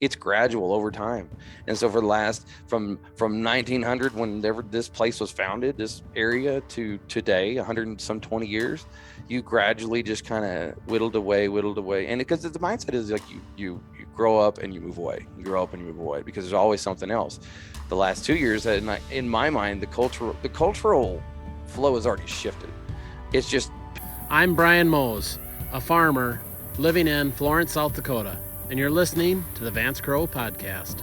It's gradual over time. And so for the last, from 1900, whenever this place was founded, this area, to today, 100 and some 20 years, you gradually just kind of whittled away. And because the mindset is like you grow up and you move away, you grow up and you move away, because there's always something else. The last 2 years, in my mind, the cultural flow has already shifted. It's just. I'm Brian Mose, a farmer living in Florence, South Dakota, and you're listening to the Vance Crowe podcast.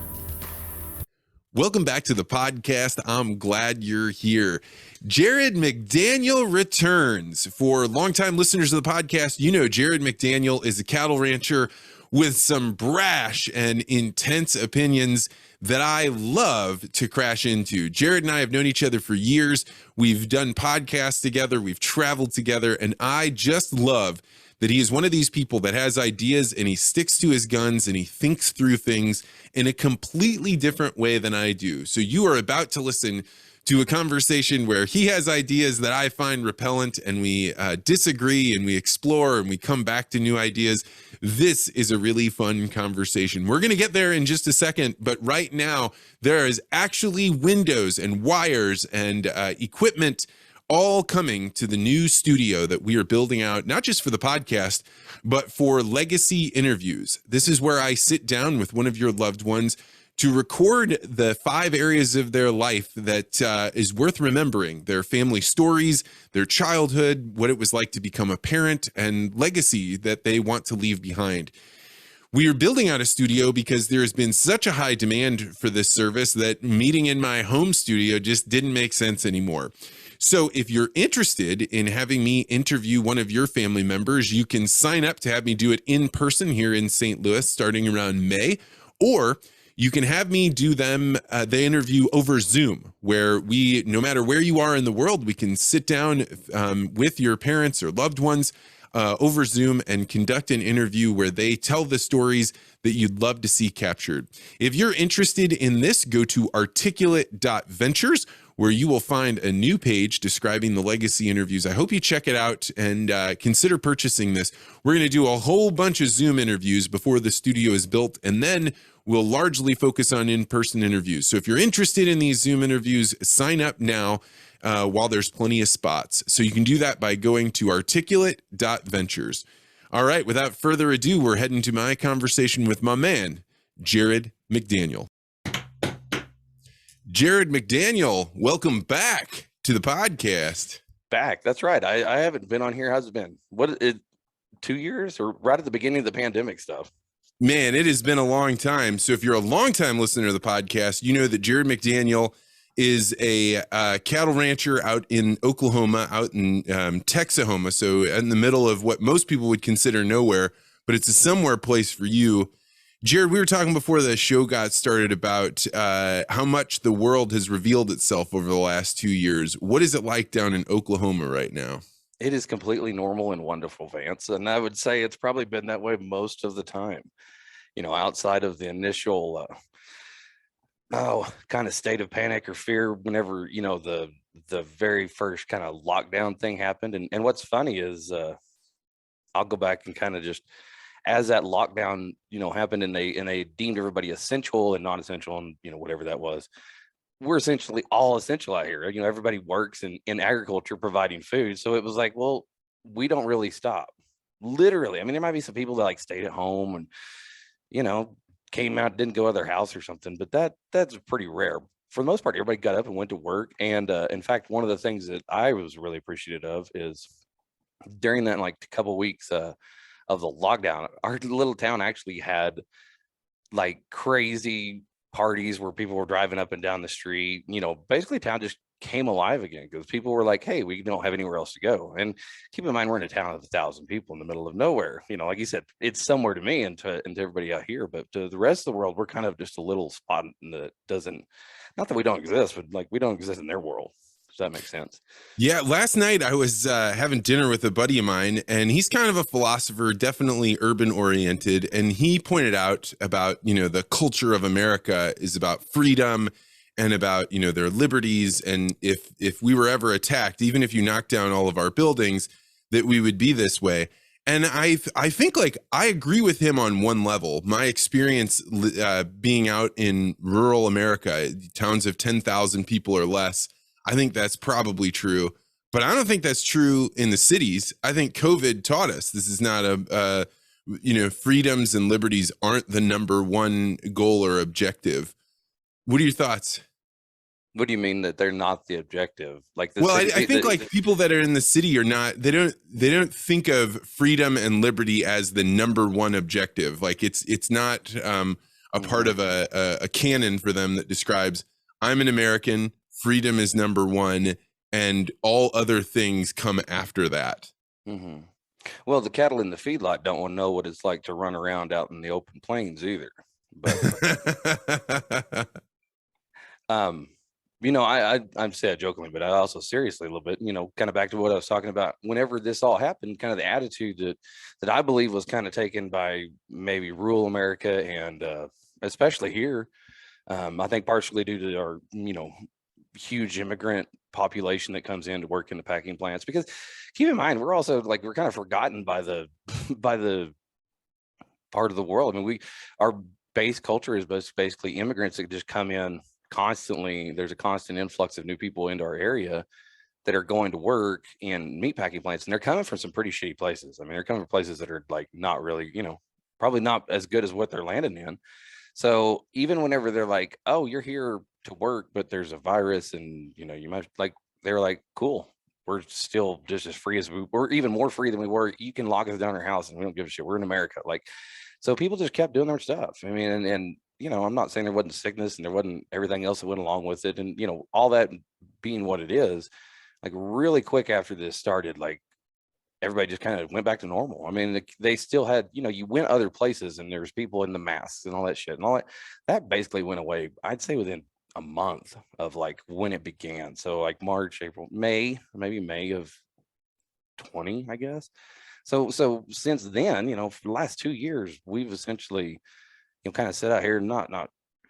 Welcome back to the podcast. I'm glad you're here. Jerod McDaniel returns. For longtime listeners of the podcast, you know Jerod McDaniel is a cattle rancher with some brash and intense opinions that I love to crash into. Jerod and I have known each other for years. We've done podcasts together. We've traveled together. And I just love that he is one of these people that has ideas and he sticks to his guns and he thinks through things in a completely different way than I do. So you are about to listen to a conversation where he has ideas that I find repellent, and we disagree and we explore and we come back to new ideas. This is a really fun conversation. We're going to get there in just a second, but right now there is actually windows and wires and equipment all coming to the new studio that we are building out, not just for the podcast, but for legacy interviews. This is where I sit down with one of your loved ones to record the 5 areas of their life that is worth remembering: their family stories, their childhood, what it was like to become a parent, and legacy that they want to leave behind. We are building out a studio because there has been such a high demand for this service that meeting in my home studio just didn't make sense anymore. So if you're interested in having me interview one of your family members, you can sign up to have me do it in person here in St. Louis starting around May, or you can have me do the interview over Zoom, where we, no matter where you are in the world, we can sit down with your parents or loved ones over Zoom and conduct an interview where they tell the stories that you'd love to see captured. If you're interested in this, go to articulate.ventures, where you will find a new page describing the legacy interviews. I hope you check it out and consider purchasing this. We're going to do a whole bunch of Zoom interviews before the studio is built, and then we'll largely focus on in-person interviews. So if you're interested in these Zoom interviews, sign up now while there's plenty of spots. So you can do that by going to articulate.ventures. All right, without further ado, we're heading to my conversation with my man, Jerod McDaniel. Jerod McDaniel, welcome back to the podcast. Back. That's right. I haven't been on here. How's it been? 2 years, or right at the beginning of the pandemic stuff? Man, it has been a long time. So if you're a longtime listener to the podcast, you know that Jerod McDaniel is a cattle rancher out in Oklahoma, out in Texahoma. So in the middle of what most people would consider nowhere, but it's a somewhere place for you. Jerod, we were talking before the show got started about how much the world has revealed itself over the last 2 years. What is it like down in Oklahoma right now? It is completely normal and wonderful, Vance. And I would say it's probably been that way most of the time, outside of the initial, kind of state of panic or fear whenever, the very first kind of lockdown thing happened. And what's funny is I'll go back and kind of just, as that lockdown, happened and they deemed everybody essential and non-essential and, whatever that was, we're essentially all essential out here. Everybody works in agriculture providing food. So it was like, well, we don't really stop. Literally. I mean, there might be some people that like stayed at home and, came out, didn't go to their house or something, but that's pretty rare. For the most part, everybody got up and went to work. And in fact, one of the things that I was really appreciative of is during that like couple of weeks of the lockdown, our little town actually had like crazy parties where people were driving up and down the street. Basically town just came alive again because people were like, hey, we don't have anywhere else to go. And keep in mind, we're in a town of 1,000 people in the middle of nowhere. Like you said, it's somewhere to me and to everybody out here, but to the rest of the world, we're kind of just a little spot that doesn't, not that we don't exist, but like we don't exist in their world. Does that make sense? Yeah. Last night I was having dinner with a buddy of mine, and he's kind of a philosopher, definitely urban oriented. And he pointed out about, the culture of America is about freedom and about, their liberties. And if we were ever attacked, even if you knocked down all of our buildings, that we would be this way. And I think like I agree with him on one level. My experience being out in rural America, towns of 10,000 people or less, I think that's probably true. But I don't think that's true in the cities. I think COVID taught us this is not freedoms and liberties aren't the number one goal or objective. What are your thoughts? What do you mean that they're not the objective? Like, I think like people that are in the city are not. They don't think of freedom and liberty as the number one objective. Like it's not a part of a canon for them that describes I'm an American. Freedom is number one, and all other things come after that. Mm-hmm. Well, the cattle in the feedlot don't want to know what it's like to run around out in the open plains either. But I'm saying jokingly, but I also seriously a little bit, kind of back to what I was talking about. Whenever this all happened, kind of the attitude that I believe was kind of taken by maybe rural America and especially here, I think partially due to our, huge immigrant population that comes in to work in the packing plants. Because keep in mind, we're also like, we're kind of forgotten by the part of the world. I mean, our base culture is basically immigrants that just come in constantly. There's a constant influx of new people into our area that are going to work in meatpacking plants, and they're coming from some pretty shitty places. I mean, they're coming from places that are like not really, probably not as good as what they're landing in. So even whenever they're like, oh, you're here to work, but there's a virus and, you might like, they're like, cool, we're still just as free as we're even more free than we were. You can lock us down our house and we don't give a shit. We're in America. Like, so people just kept doing their stuff. I mean, and I'm not saying there wasn't sickness and there wasn't everything else that went along with it. And, all that being what it is, like really quick after this started, like everybody just kind of went back to normal. I mean, they still had, you went other places and there was people in the masks and all that shit and all that basically went away. I'd say within a month of like when it began. So like March, April, May, maybe May of 20, I guess. So since then, for the last 2 years, we've essentially, kind of sat out here and not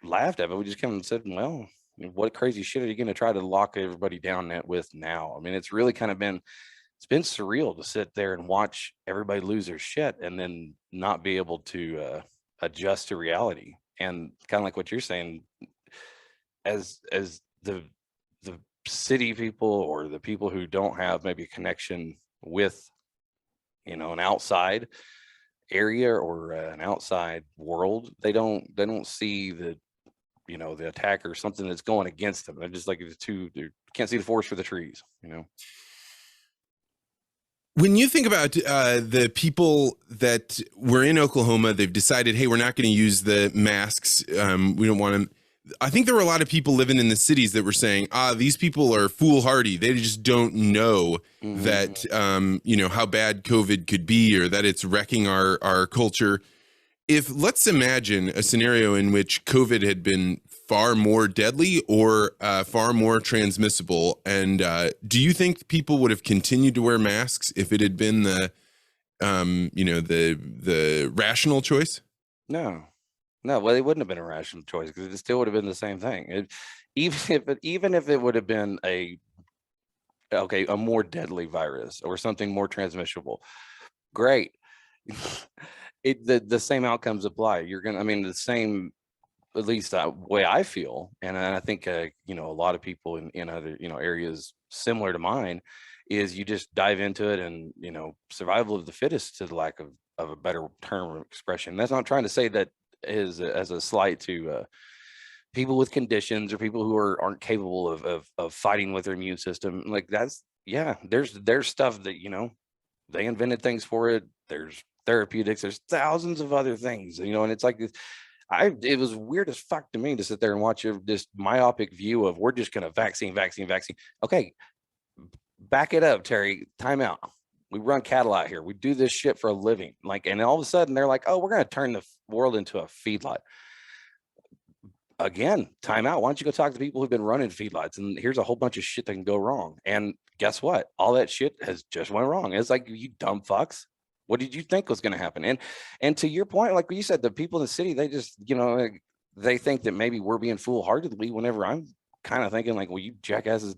laughed at it. We just kind of said, well, what crazy shit are you going to try to lock everybody down with now? I mean, it's really kind of been surreal to sit there and watch everybody lose their shit and then not be able to adjust to reality. And kind of like what you're saying, as the city people or the people who don't have maybe a connection with, an outside area or an outside world, they don't see the attack or something that's going against them. They're just like they can't see the forest for the trees. When you think about the people that were in Oklahoma, they've decided, hey, we're not going to use the masks. We don't want them. I think there were a lot of people living in the cities that were saying, these people are foolhardy. They just don't know that, how bad COVID could be or that it's wrecking our culture. Let's imagine a scenario in which COVID had been far more deadly or far more transmissible. And do you think people would have continued to wear masks if it had been the rational choice? No, well, it wouldn't have been a rational choice because it still would have been the same thing. Even if it would have been a more deadly virus or something more transmissible, great. The same outcomes apply. The same, at least way I feel, and I think a lot of people in other areas similar to mine, is you just dive into it and survival of the fittest, to the lack of a better term of expression. That's not trying to say that is as a slight to people with conditions or people who aren't capable of fighting with their immune system. Like there's stuff that they invented things for it. There's therapeutics. There's thousands of other things, and it's like it was weird as fuck to me to sit there and watch this myopic view of we're just gonna vaccine. Okay, back it up, Terry. Time out. We run cattle out here. We do this shit for a living. And all of a sudden they're like, oh, we're gonna turn the world into a feedlot. Again, time out. Why don't you go talk to people who've been running feedlots? And here's a whole bunch of shit that can go wrong. And guess what? All that shit has just went wrong. It's like, you dumb fucks. What did you think was going to happen? And to your point, like you said, the people in the city, they just, they think that maybe we're being foolhardily, whenever I'm kind of thinking like, well, you jackasses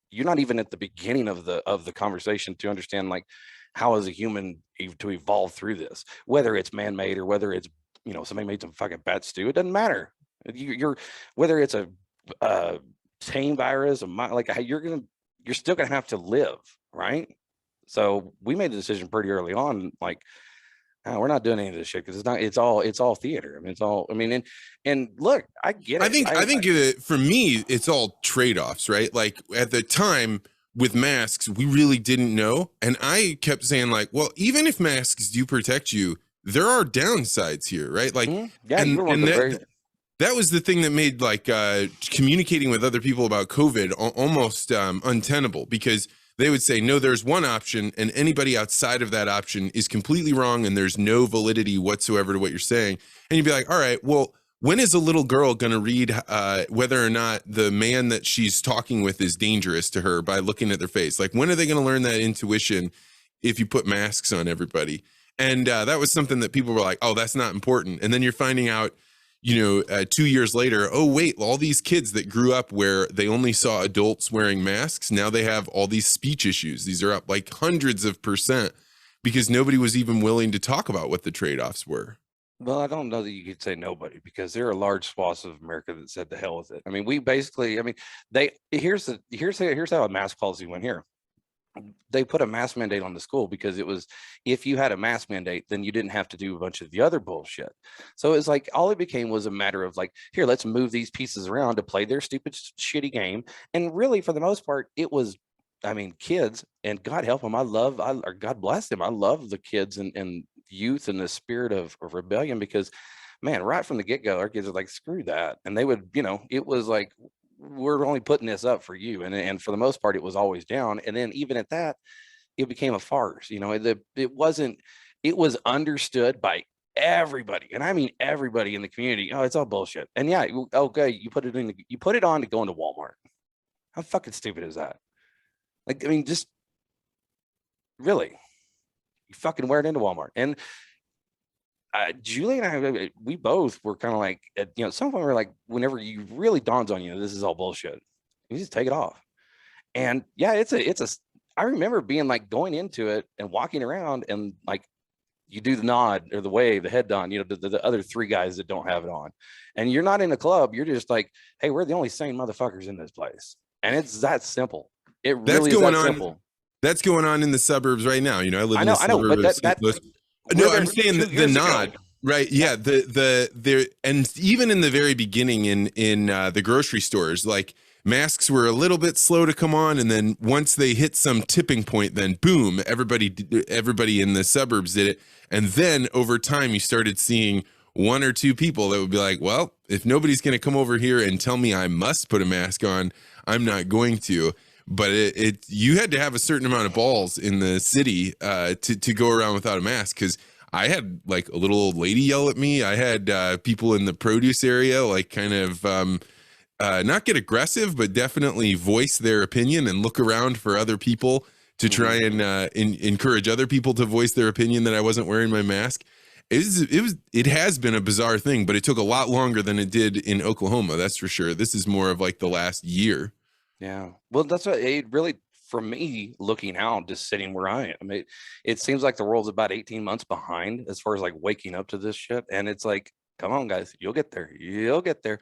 you're not even at the beginning of the conversation to understand, like, how is a human to evolve through this, whether it's man-made or whether it's, somebody made some fucking bat stew. It doesn't matter. You're whether it's a tame virus, like you're still gonna have to live, right? So we made the decision pretty early on, like, we're not doing any of this shit because it's all theater. I mean, it's all, and look, I get it. I think for me, it's all trade-offs, right? Like at the time with masks, we really didn't know. And I kept saying like, well, even if masks do protect you, there are downsides here, right? Like, yeah, that was the thing that made like communicating with other people about COVID almost untenable, because they would say, no, there's one option and anybody outside of that option is completely wrong and there's no validity whatsoever to what you're saying. And you'd be like, all right, well, when is a little girl going to read whether or not the man that she's talking with is dangerous to her by looking at their face? Like, when are they going to learn that intuition if you put masks on everybody? And that was something that people were like, oh, that's not important. And then you're finding out, 2 years later, oh, wait, all these kids that grew up where they only saw adults wearing masks, now they have all these speech issues. These are up like hundreds of % because nobody was even willing to talk about what the trade-offs were. Well, I don't know that you could say nobody, because there are large swaths of America that said the hell with it. I mean, here's how a mask policy went here. They put a mask mandate on the school because it was, if you had a mask mandate, then you didn't have to do a bunch of the other bullshit. So it's like, all it became was a matter of like, here, let's move these pieces around to play their stupid, shitty game. And really, for the most part, it was, kids, and God help them. or God bless them. I love the kids and youth and the spirit of rebellion, because, man, right from the get-go, our kids are like, screw that. And they would, it was like, we're only putting this up for you. And for the most part, it was always down. And then even at that, it became a farce. It was understood by everybody. And I mean, everybody in the community. Oh, it's all bullshit. And yeah, okay, you put it on to go into Walmart. How fucking stupid is that? Like, just really, you fucking wear it into Walmart. And Julie and I, we both were kind of like, at some point we were like, whenever you really dawns on you, this is all bullshit, you just take it off. And yeah, I remember being like going into it and walking around and like, you do the nod or the wave, the head nod, the other three guys that don't have it on, and you're not in a club. You're just like, hey, we're the only sane motherfuckers in this place. And it's that simple. It really is that simple. That's going on in the suburbs right now. I live in the suburbs of St. Louis. No, I'm saying the nod, right? Yeah, the and even in the very beginning in the grocery stores, like masks were a little bit slow to come on, and then once they hit some tipping point, then boom, everybody in the suburbs did it, and then over time you started seeing one or two people that would be like, well, if nobody's going to come over here and tell me I must put a mask on, I'm not going to. But you had to have a certain amount of balls in the city to go around without a mask, because I had like a little old lady yell at me. I had people in the produce area like kind of not get aggressive, but definitely voice their opinion and look around for other people to try and encourage other people to voice their opinion that I wasn't wearing my mask. It has been a bizarre thing, but it took a lot longer than it did in Oklahoma. That's for sure. This is more of like the last year. Yeah, well, that's what it really, for me, looking out, just sitting where I am. I mean, it seems like the world's about 18 months behind as far as like waking up to this shit. And it's like, come on, guys, you'll get there. You'll get there.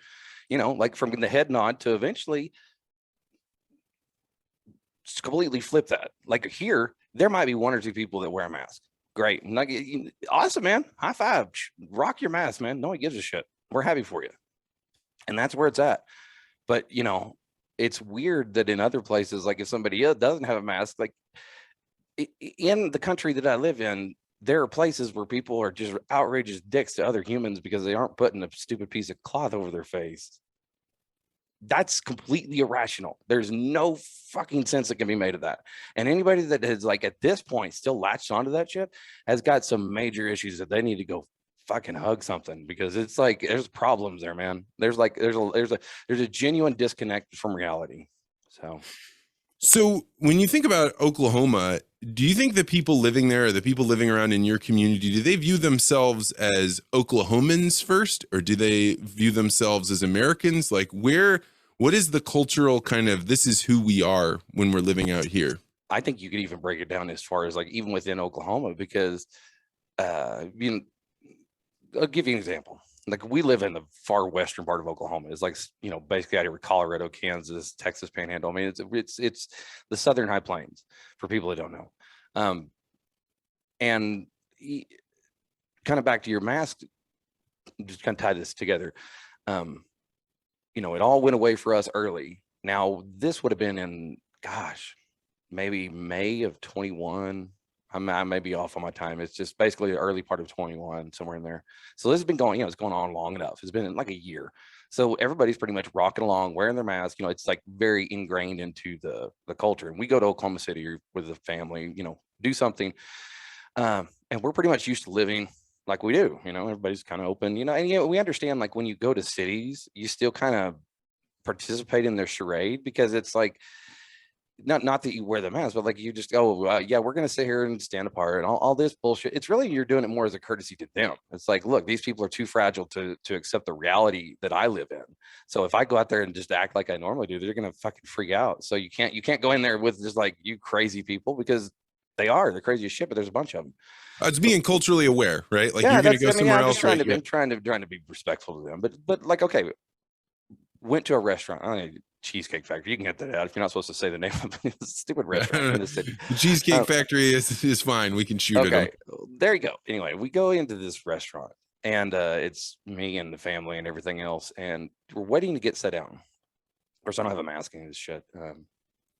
Like from the head nod to eventually just completely flip that. Like here, there might be one or two people that wear a mask. Great. Like, awesome, man. High five. Rock your mask, man. No one gives a shit. We're happy for you. And that's where it's at. But, it's weird that in other places, like if somebody else doesn't have a mask, like in the country that I live in, there are places where people are just outrageous dicks to other humans because they aren't putting a stupid piece of cloth over their face. That's completely irrational. There's no fucking sense that can be made of that. And anybody that has like at this point still latched onto that shit has got some major issues that they need to go fucking hug something, because it's like there's problems there, man. There's a genuine disconnect from reality. So when you think about Oklahoma, do you think the people living there, or the people living around in your community, do they view themselves as Oklahomans first, or do they view themselves as Americans? Like what is the cultural kind of, this is who we are when we're living out here? I think you could even break it down as far as like even within Oklahoma, because you know, I'll give you an example. Like we live in the far western part of Oklahoma. It's like, you know, basically out here with Colorado, Kansas, Texas Panhandle. I mean, it's the Southern High Plains for people that don't know. And kind of back to your mask, just kind of tie this together. You know, it all went away for us early. Now this would have been in, gosh, maybe May of 21. I may be off on my time. It's just basically the early part of 21, somewhere in there. So this has been going, you know, it's going on long enough. It's been like a year. So everybody's pretty much rocking along, wearing their mask. You know, it's like very ingrained into the culture. And we go to Oklahoma City with the family, you know, do something. And we're pretty much used to living like we do. You know, everybody's kind of open, you know, and you know, we understand like when you go to cities, you still kind of participate in their charade, because it's like, not that you wear the mask, but like you just go, yeah, we're going to sit here and stand apart and all this bullshit. It's really, you're doing it more as a courtesy to them. It's like, look, these people are too fragile to accept the reality that I live in. So if I go out there and just act like I normally do, they're going to fucking freak out. So you can't go in there with just like, you crazy people, because they're crazy as shit, but there's a bunch of them. It's being culturally aware, right? Like, yeah, you're going to go somewhere I'm else. trying to be respectful to them, but like, okay, went to a restaurant. I don't know, Cheesecake Factory. You can get that out if you're not supposed to say the name of it. It's a stupid restaurant in the city. The Cheesecake Factory is fine. We can shoot okay, it. There you go. Anyway, we go into this restaurant, and it's me and the family and everything else, and we're waiting to get set down. Of course, I don't have a mask and this shit.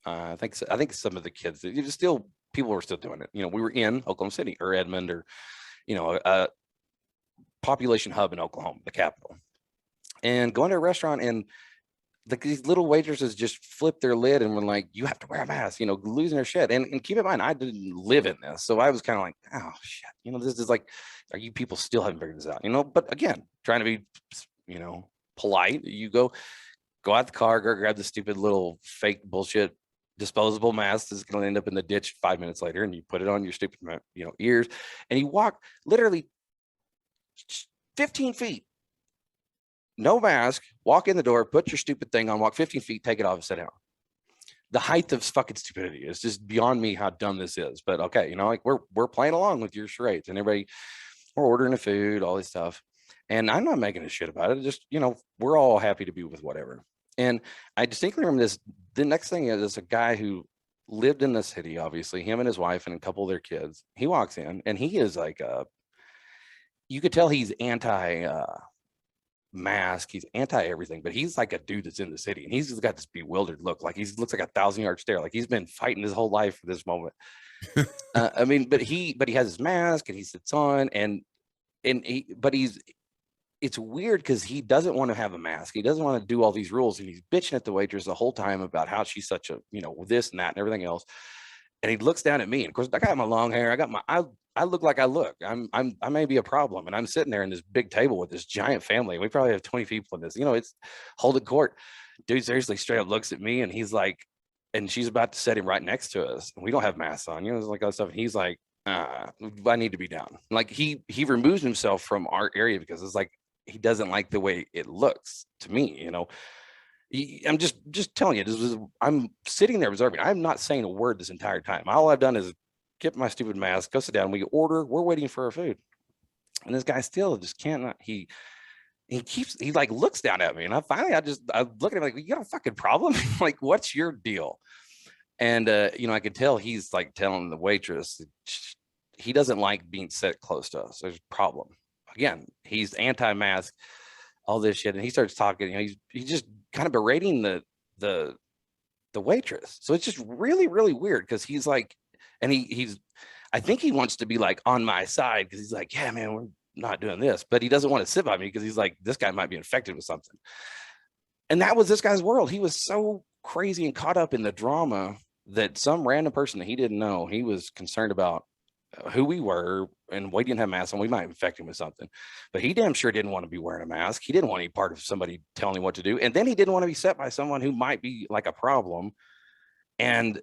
I think some of the kids, people were still doing it. You know, we were in Oklahoma City or Edmond, or, you know, a population hub in Oklahoma, the capital, and going to a restaurant, and these little waitresses just flipped their lid and were like, you have to wear a mask, you know, losing their shit. And keep in mind, I didn't live in this. So I was kind of like, oh shit, you know, this is like, are you people still haven't figured this out? You know, but again, trying to be, you know, polite. You go out the car, go grab the stupid little fake bullshit disposable mask that's going to end up in the ditch 5 minutes later, and you put it on your stupid, you know, ears, and you walk literally 15 feet. No mask, walk in the door, put your stupid thing on, walk 15 feet, take it off, and sit down. The height of fucking stupidity is just beyond me how dumb this is. But okay, you know, like we're playing along with your charades, and everybody, we're ordering the food, all this stuff. And I'm not making a shit about it. Just, you know, we're all happy to be with whatever. And I distinctly remember this. The next thing is a guy who lived in the city, obviously, him and his wife and a couple of their kids. He walks in, and he is like, you could tell he's anti mask, he's anti everything, but he's like a dude that's in the city, and he's just got this bewildered look, like he looks like a 1,000-yard stare, like he's been fighting his whole life for this moment. I mean, but he has his mask and he sits on, and it's weird because he doesn't want to have a mask, he doesn't want to do all these rules, and he's bitching at the waitress the whole time about how she's such a, you know, this and that and everything else. And he looks down at me, and of course I got my long hair, I look like I look. I may be a problem, and I'm sitting there in this big table with this giant family. We probably have 20 people in this. You know, it's holding court. Dude seriously straight up looks at me, and he's like, and she's about to set him right next to us, and we don't have masks on. You know, it's like all stuff. And he's like, I need to be down. Like he removes himself from our area because it's like he doesn't like the way it looks to me. You know, I'm just telling you, I'm sitting there observing. I'm not saying a word this entire time. All I've done is get my stupid mask, go sit down, we order, we're waiting for our food. And this guy still just cannot, he like looks down at me, and I look at him like, you got a fucking problem? Like, what's your deal? And you know, I could tell he's like telling the waitress he doesn't like being set close to us. There's a problem. Again, he's anti-mask, all this shit, and he starts talking, you know, he's just kind of berating the waitress. So it's just really, really weird, because he's like, and I think he wants to be like on my side, because he's like, yeah, man, we're not doing this, but he doesn't want to sit by me because he's like, this guy might be infected with something. And that was this guy's world. He was so crazy and caught up in the drama that some random person that he didn't know, he was concerned about who we were, and we didn't have masks on, we might infect him with something. But he damn sure didn't want to be wearing a mask. He didn't want any part of somebody telling him what to do. And then he didn't want to be set by someone who might be like a problem. And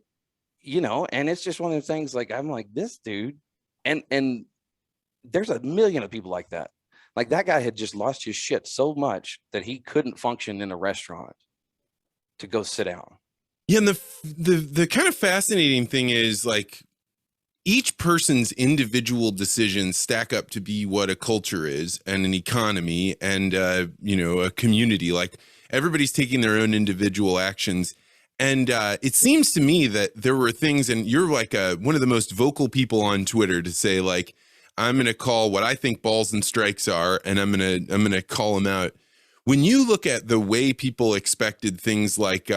you know, and it's just one of the things, like, I'm like, this dude, and there's a million of people like that. Like, that guy had just lost his shit so much that he couldn't function in a restaurant to go sit down. Yeah, and the kind of fascinating thing is like each person's individual decisions stack up to be what a culture is and an economy and a community. Like everybody's taking their own individual actions. And it seems to me that there were things, and you're like one of the most vocal people on Twitter to say like, I'm going to call what I think balls and strikes are, and I'm going to call them out. When you look at the way people expected things like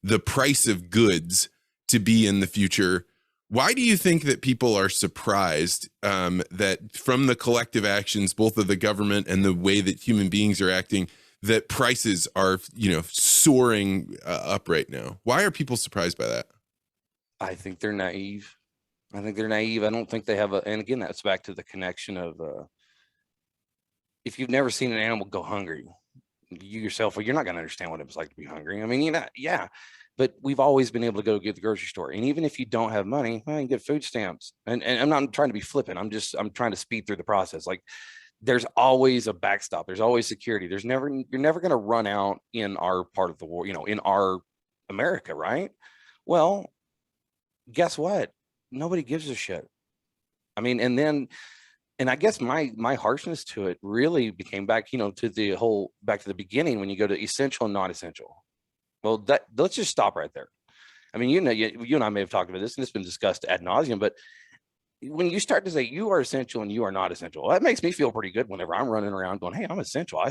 the price of goods to be in the future, why do you think that people are surprised that from the collective actions, both of the government and the way that human beings are acting, that prices are, soaring up right now? Why are people surprised by that? I think they're naive. I don't think they have and again, that's back to the connection of if you've never seen an animal go hungry, you yourself, well, you're not going to understand what it was like to be hungry. I mean, but we've always been able to go get the grocery store. And even if you don't have money, well, you can get food stamps. And I'm not trying to be flippant. I'm trying to speed through the process. Like there's always a backstop. There's always security. You're never going to run out in our part of the war, in our America. Right. Well, guess what? Nobody gives a shit. I mean, and I guess my harshness to it really became back, to the beginning when you go to essential and not essential. Well, let's just stop right there. I mean, you and I may have talked about this, and it's been discussed ad nauseum, but when you start to say you are essential and you are not essential, that makes me feel pretty good whenever I'm running around going, hey, I'm essential.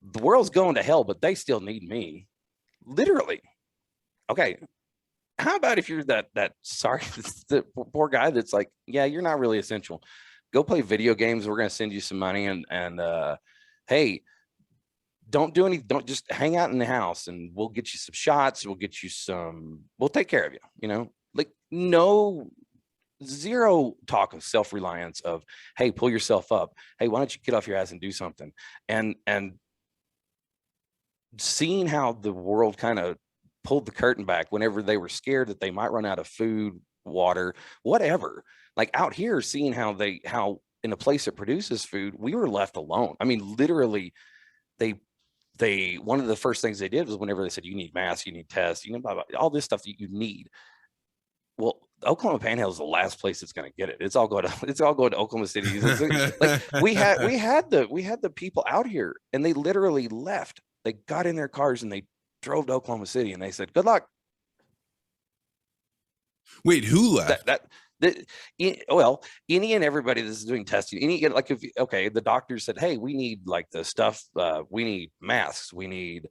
The world's going to hell, but they still need me. Literally. Okay. How about if you're that the poor guy that's like, yeah, you're not really essential. Go play video games. We're going to send you some money and hey, don't just hang out in the house and we'll get you some shots. We'll take care of you, like zero talk of self-reliance of, hey, pull yourself up. Hey, why don't you get off your ass and do something? And seeing how the world kind of pulled the curtain back whenever they were scared that they might run out of food, water, whatever. Like out here, seeing how in a place that produces food, we were left alone. I mean, literally, they one of the first things they did was whenever they said you need masks, you need tests, blah, blah, all this stuff that you need. Well, Oklahoma Panhandle is the last place it's going to get it. It's all going to Oklahoma City. Like we had the people out here, and they literally left. They got in their cars and they drove to Oklahoma City, and they said, "Good luck." Wait, who left? Any and everybody that's doing testing, the doctor said, hey, we need like the stuff, we need masks, we need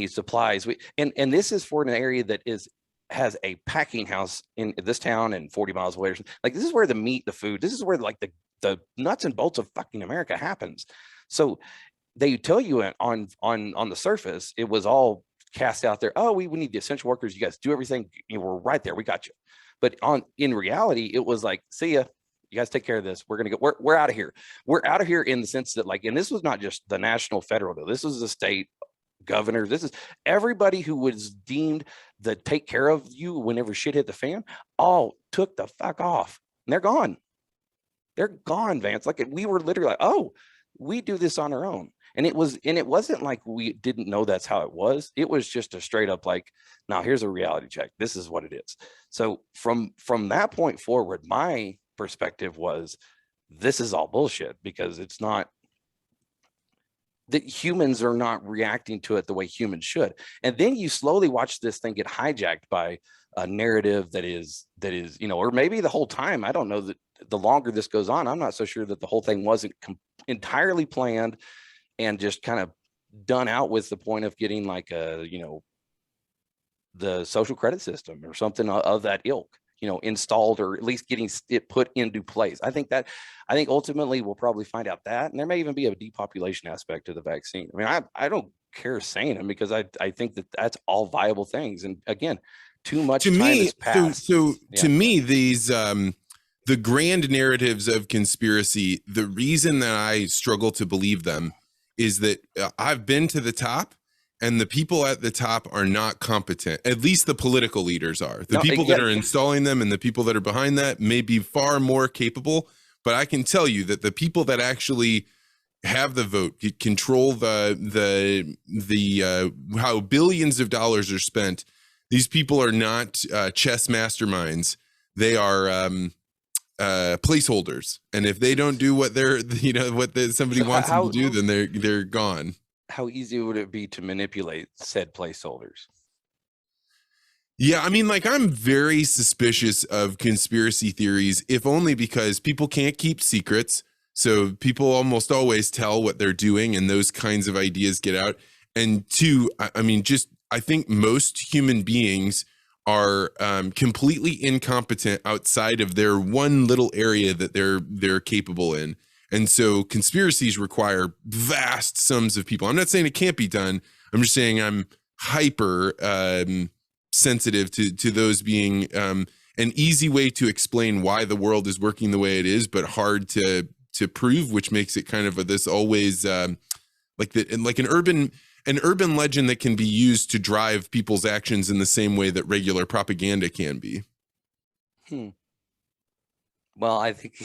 supplies. And this is for an area that has a packing house in this town and 40 miles away. Like this is where the food, this is where like the nuts and bolts of fucking America happens. So they tell you on the surface, it was all cast out there. Oh, we need the essential workers. You guys do everything. We're right there. We got you. But in reality, it was like, see ya. You guys take care of this. We're going to go. We're out of here. We're out of here in the sense that and this was not just the national federal though. This was the state governor. This is everybody who was deemed the take care of you whenever shit hit the fan, all took the fuck off. And they're gone. They're gone, Vance. Like we were literally like, oh, we do this on our own. And it wasn't like we didn't know that's how it was. It was just a straight up like, now here's a reality check. This is what it is. So from that point forward, my perspective was, this is all bullshit, because it's not that humans are not reacting to it the way humans should. And then you slowly watch this thing get hijacked by a narrative that is, or maybe the whole time, I don't know, that the longer this goes on, I'm not so sure that the whole thing wasn't entirely planned and just kind of done out with the point of getting like the social credit system or something of that ilk, installed, or at least getting it put into place. I think ultimately we'll probably find out that, and there may even be a depopulation aspect to the vaccine. I mean, I don't care saying them, because I think that that's all viable things. And again, too much time has passed. So to me, these, the grand narratives of conspiracy, the reason that I struggle to believe them is that I've been to the top, and the people at the top are not competent. At least the political leaders are. The people that are installing them and the people that are behind that may be far more capable. But I can tell you that the people that actually have the vote, control the how billions of dollars are spent These people are not chess masterminds. They are placeholders, and if they don't do what they're, somebody wants them to do, then they're gone. How easy would it be to manipulate said placeholders? Yeah, I mean, like, I'm very suspicious of conspiracy theories, if only because people can't keep secrets. So people almost always tell what they're doing, and those kinds of ideas get out. And two, I mean, I think most human beings are completely incompetent outside of their one little area that they're capable in. And so conspiracies require vast sums of people. I'm not saying it can't be done. I'm just saying I'm hyper sensitive to those being an easy way to explain why the world is working the way it is, but hard to prove, which makes it kind of this always like an urban legend that can be used to drive people's actions in the same way that regular propaganda can be. Well, I think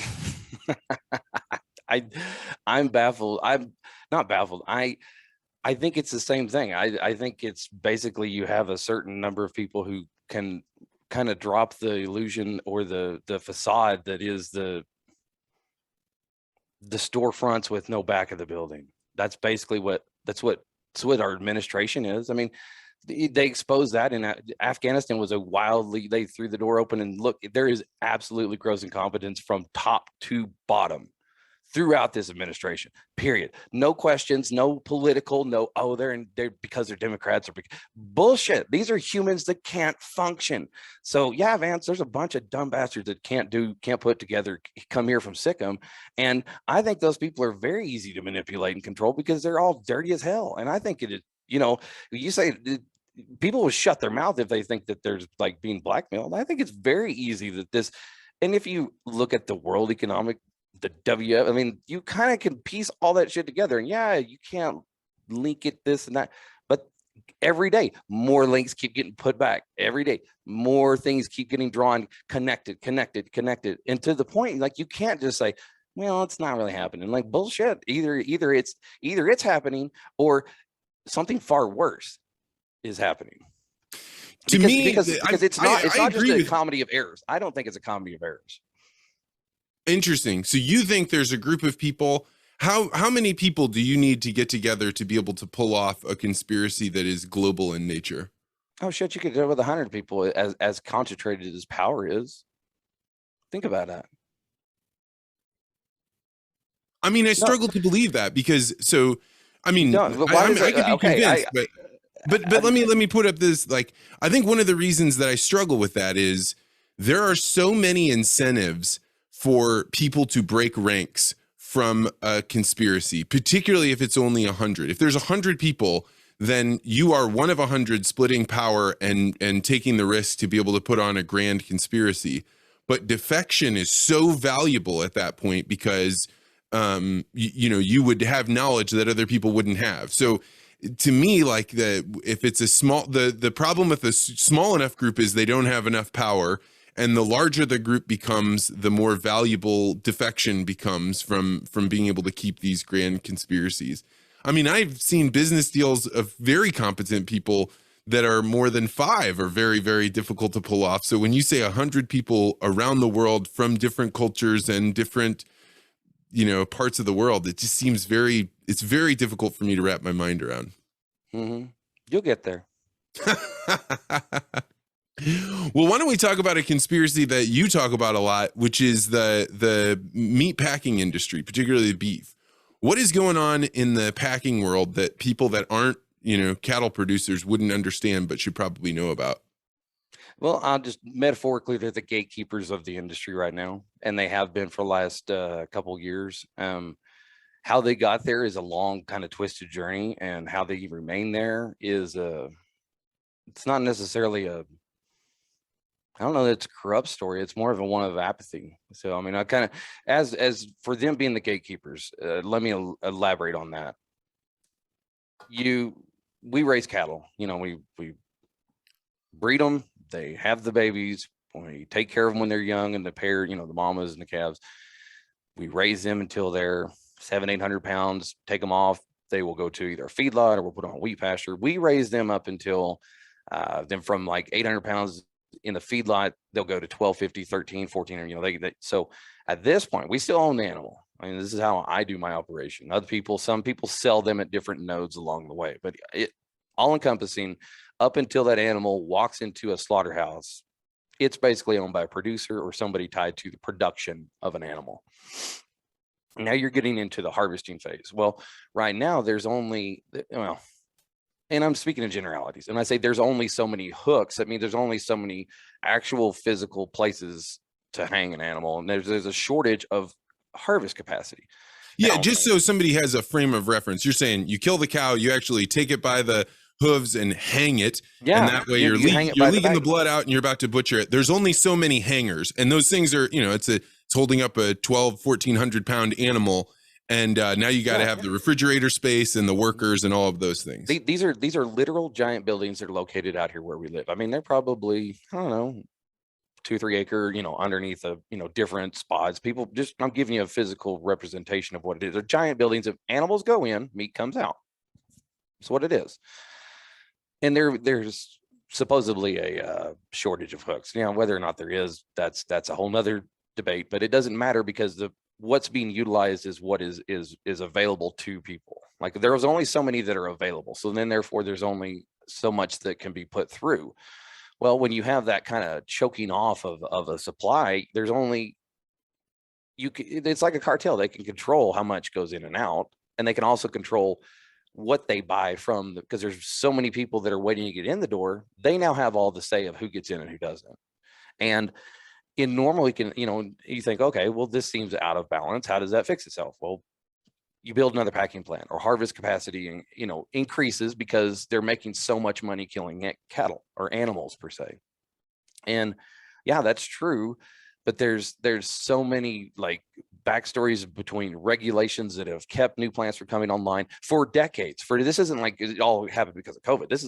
I'm baffled. I'm not baffled. I think it's the same thing. I think it's basically you have a certain number of people who can kind of drop the illusion or the facade that is the storefronts with no back of the building. That's basically what our administration is. I mean, they exposed that in Afghanistan was they threw the door open, and look, there is absolutely gross incompetence from top to bottom throughout this administration, period. No questions, no political, they're because they're Democrats or bullshit. These are humans that can't function. So yeah, Vance, there's a bunch of dumb bastards that can't put together, come here from Sikkim. And I think those people are very easy to manipulate and control because they're all dirty as hell. And I think it is, you say people will shut their mouth if they think that there's like being blackmailed. I think it's very easy that this, and if you look at the World Economic, the WF, I mean, you kind of can piece all that shit together, and yeah, you can't link it this and that, but every day more links keep getting put back. Every day more things keep getting drawn, connected, and to the point, like, you can't just say, well, it's not really happening. Like, bullshit. Either it's happening or something far worse is happening. Because it's not just a comedy of errors. I don't think it's a comedy of errors. Interesting. So you think there's a group of people? How many people do you need to get together to be able to pull off a conspiracy that is global in nature? Oh shit, you could do it with 100 people, as concentrated as power is. Think about that. I mean, I struggle to believe that because I could be convinced, but let me put up this, like, I think one of the reasons that I struggle with that is there are so many incentives for people to break ranks from a conspiracy, particularly if it's only 100. If there's 100 people, then you are one of 100 splitting power and taking the risk to be able to put on a grand conspiracy. But defection is so valuable at that point because you would have knowledge that other people wouldn't have. So to me, like, if it's the problem with a small enough group is they don't have enough power. And the larger the group becomes, the more valuable defection becomes from being able to keep these grand conspiracies. I mean, I've seen business deals of very competent people that are more than 5 are very, very difficult to pull off. So when you say 100 people around the world from different cultures and different, parts of the world, it just seems it's very difficult for me to wrap my mind around. Mm-hmm. You'll get there. Well, why don't we talk about a conspiracy that you talk about a lot, which is the meat packing industry, particularly beef. What is going on in the packing world that people that aren't, cattle producers wouldn't understand, but should probably know about? Well, I'll just metaphorically, they're the gatekeepers of the industry right now, and they have been for the last couple years. How they got there is a long, kind of twisted journey, and how they remain there is it's not necessarily I don't know that it's a corrupt story. It's more of one of apathy. So, I mean, I kind of, as for them being the gatekeepers, let me elaborate on that. We raise cattle, we breed them. They have the babies. We take care of them when they're young, and the pair, the mamas and the calves. We raise them until they're 700-800 pounds, take them off. They will go to either a feedlot or we'll put on a wheat pasture. We raise them up until Then from like 800 pounds in the feedlot, they'll go to 1250, 13, 14, you know, so at this point, we still own the animal. I mean, this is how I do my operation. Some people sell them at different nodes along the way, but it all encompassing up until that animal walks into a slaughterhouse, it's basically owned by a producer or somebody tied to the production of an animal. Now you're getting into the harvesting phase. Well, right now there's only, well, and I'm speaking in generalities, and I say there's only so many hooks. I mean, there's only so many actual physical places to hang an animal, and there's a shortage of harvest capacity. Yeah, just so somebody has a frame of reference, you're saying you kill the cow, you actually take it by the hooves and hang it, and that way you're leaking the blood out and you're about to butcher it. There's only so many hangers, and those things are, you know, it's holding up a 1,400 pound animal, and now you got to have the refrigerator space and the workers and all of those things. These are literal giant buildings that are located out here where we live. I mean, they're probably, I don't know, 2-3 acre, you know, underneath a, you know, different spots. People just, I'm giving you a physical representation of what it is. They're giant buildings. If animals go in, meat comes out. That's what it is. And there's supposedly a shortage of hooks. You know, whether or not there is, that's a whole nother debate, but it doesn't matter because what's being utilized is what is available to people. Like there was only so many that are available. So then therefore there's only so much that can be put through. Well, when you have that kind of choking off of a supply, there's only, it's like a cartel. They can control how much goes in and out, and they can also control what they buy from, because there's so many people that are waiting to get in the door. They now have all the say of who gets in and who doesn't. And it normally can, you know, you think, okay, well, this seems out of balance. How does that fix itself? Well, you build another packing plant, or harvest capacity, and, you know, increases because they're making so much money killing cattle or animals per se. And yeah, that's true. But there's so many like backstories between regulations that have kept new plants from coming online for decades. This isn't like it all happened because of COVID. This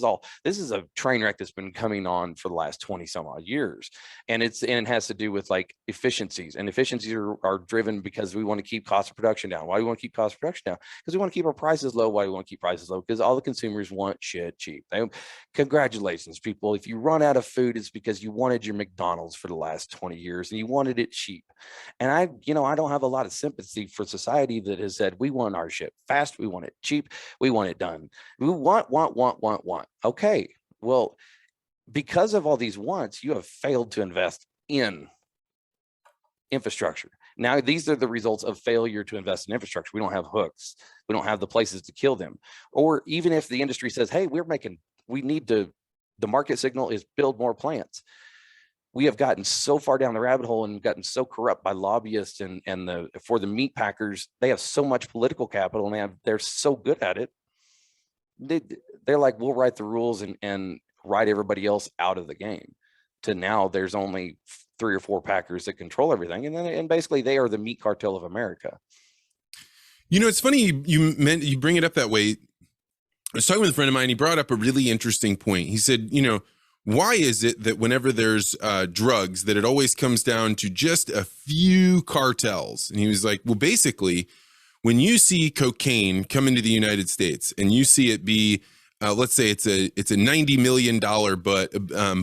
is a train wreck that's been coming on for the last 20 some odd years. And it has to do with like efficiencies, and efficiencies are driven because we want to keep cost of production down. Why do we want to keep cost of production down? Because we want to keep our prices low. Why do we want to keep prices low? Because all the consumers want shit cheap. Congratulations, people. If you run out of food, it's because you wanted your McDonald's for the last 20 years and you wanted it cheap. And I don't have a lot of sympathy for society that has said, we want our shit fast, we want it cheap, we want it done. We want. Okay, well, because of all these wants, you have failed to invest in infrastructure. Now, these are the results of failure to invest in infrastructure. We don't have hooks. We don't have the places to kill them. Or even if the industry says, hey, the market signal is build more plants. We have gotten so far down the rabbit hole and gotten so corrupt by lobbyists and for the meat packers. They have so much political capital, and they're so good at it. They're like, we'll write the rules and write everybody else out of the game. To now, there's only 3 or 4 packers that control everything, and basically they are the meat cartel of America. You know, it's funny you bring it up that way. I was talking with a friend of mine. He brought up a really interesting point. He said, you know, why is it that whenever there's drugs, that it always comes down to just a few cartels? And he was like, well, basically, when you see cocaine come into the United States and you see it be, let's say it's a $90 million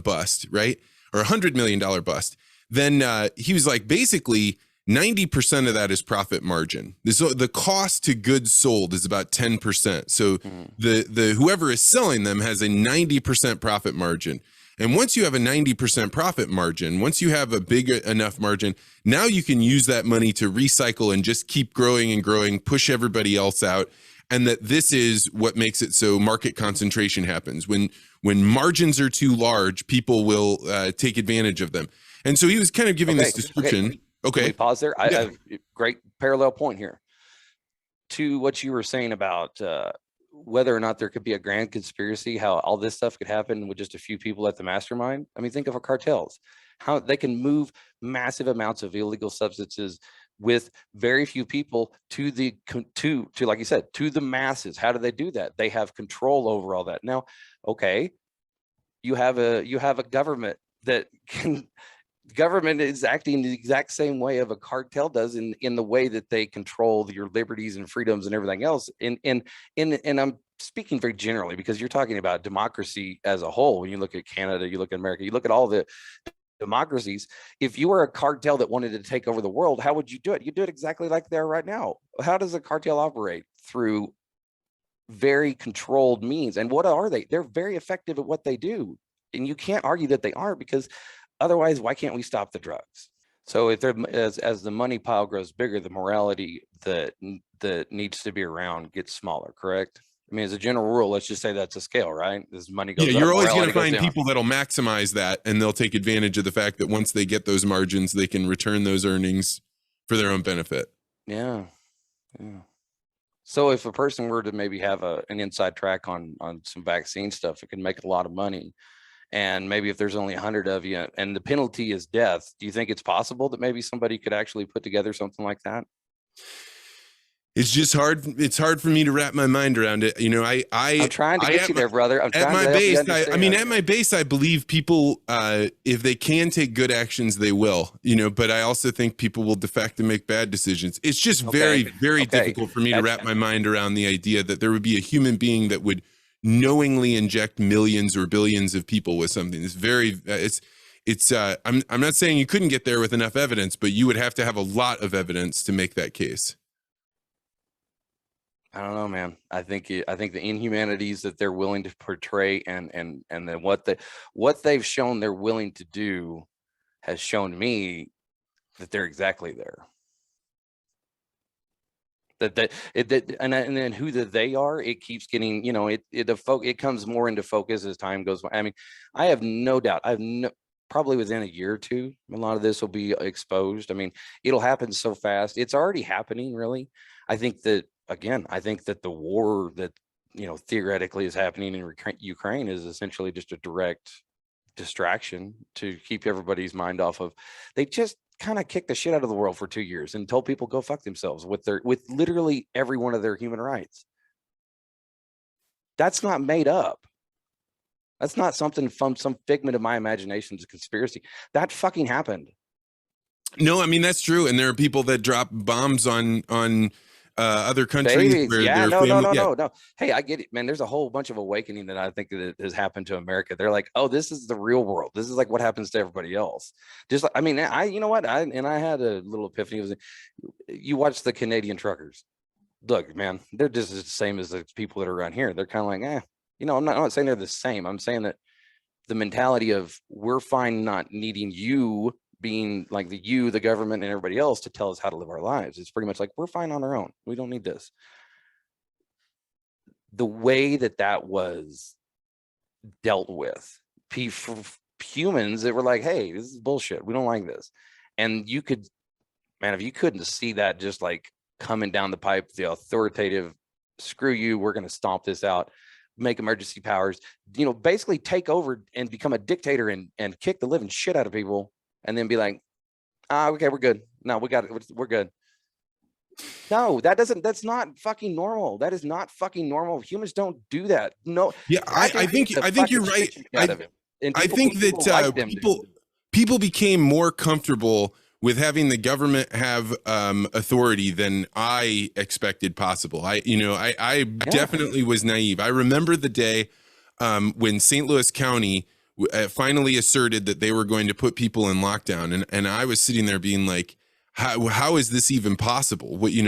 bust, right? Or $100 million bust. Then he was like, basically, 90% of that is profit margin. The cost to goods sold is about 10%. So the whoever is selling them has a 90% profit margin. And once you have a 90% profit margin, once you have a big enough margin, now you can use that money to recycle and just keep growing and growing, push everybody else out. And that this is what makes it so market concentration happens. When margins are too large, people will take advantage of them. And so he was kind of giving this description. Okay. Can we pause there? I have a great parallel point here to what you were saying about whether or not there could be a grand conspiracy, how all this stuff could happen with just a few people at the mastermind. I mean, think of our cartels, how they can move massive amounts of illegal substances with very few people to like you said, to the masses. How do they do that? They have control over all that. Now, okay, you have a government that can The government is acting the exact same way of a cartel does in the way that they control your liberties and freedoms and everything else. And I'm speaking very generally because you're talking about democracy as a whole. When you look at Canada, you look at America, you look at all the democracies. If you were a cartel that wanted to take over the world, how would you do it? You do it exactly like they are right now. How does a cartel operate? Through very controlled means. And what are they? They're very effective at what they do. And you can't argue that they aren't, because otherwise, why can't we stop the drugs? So if they're as the money pile grows bigger, the morality that needs to be around gets smaller, correct? I mean, as a general rule, let's just say that's a scale, right? As money goes up, you're always going to morality find goes down. people that'll maximize that, and they'll take advantage of the fact that once they get those margins, they can return those earnings for their own benefit. Yeah. So if a person were to maybe have an inside track on some vaccine stuff, it can make a lot of money. And maybe if there's only 100 of you and the penalty is death, do you think it's possible that maybe somebody could actually put together something like that? It's just hard. It's hard for me to wrap my mind around it. I'm trying to get you there, brother. I'm trying at my to help you base. understand. At my base, I believe people, if they can take good actions, they will. But I also think people will defect and make bad decisions. It's just very, very difficult for me to wrap my mind around the idea that there would be a human being that would knowingly inject millions or billions of people with something. It's very. I'm not saying you couldn't get there with enough evidence, but you would have to have a lot of evidence to make that case. I don't know, man. I think the inhumanities that they're willing to portray and then what they've shown they're willing to do has shown me that they're exactly there. And then who they are, it keeps getting, it comes more into focus as time goes by. I mean, I have no doubt. Probably within a year or two, a lot of this will be exposed. I mean, it'll happen so fast. It's already happening, really. I think that the war that, theoretically is happening in Ukraine is essentially just a direct distraction to keep everybody's mind off of. They just kind of kicked the shit out of the world for 2 years and told people go fuck themselves with literally every one of their human rights. That's not made up. That's not something from some figment of my imagination. It's a conspiracy. That fucking happened. No, I mean, that's true. And there are people that drop bombs on other countries. No. Hey, I get it, man. There's a whole bunch of awakening that I think that has happened to America. They're like, oh, this is the real world. This is like what happens to everybody else. Just like, I mean, I had a little epiphany. You watch the Canadian truckers. Look, man, they're just the same as the people that are around here. They're kind of like, I'm not saying they're the same. I'm saying that the mentality of we're fine not needing you being like the government and everybody else to tell us how to live our lives. It's pretty much like, we're fine on our own. We don't need this. The way that was dealt with, humans that were like, hey, this is bullshit. We don't like this. And if you couldn't see that just like coming down the pipe, the authoritative, screw you, we're going to stomp this out, make emergency powers, basically take over and become a dictator and kick the living shit out of people. And then be like, okay, we're good. No, we're good. No, that's not fucking normal. That is not fucking normal. Humans don't do that. No. Yeah, I think you're right. I think that people became more comfortable with having the government have authority than I expected possible. I definitely was naive. I remember the day when St. Louis County finally asserted that they were going to put people in lockdown, and I was sitting there being like, how is this even possible? When you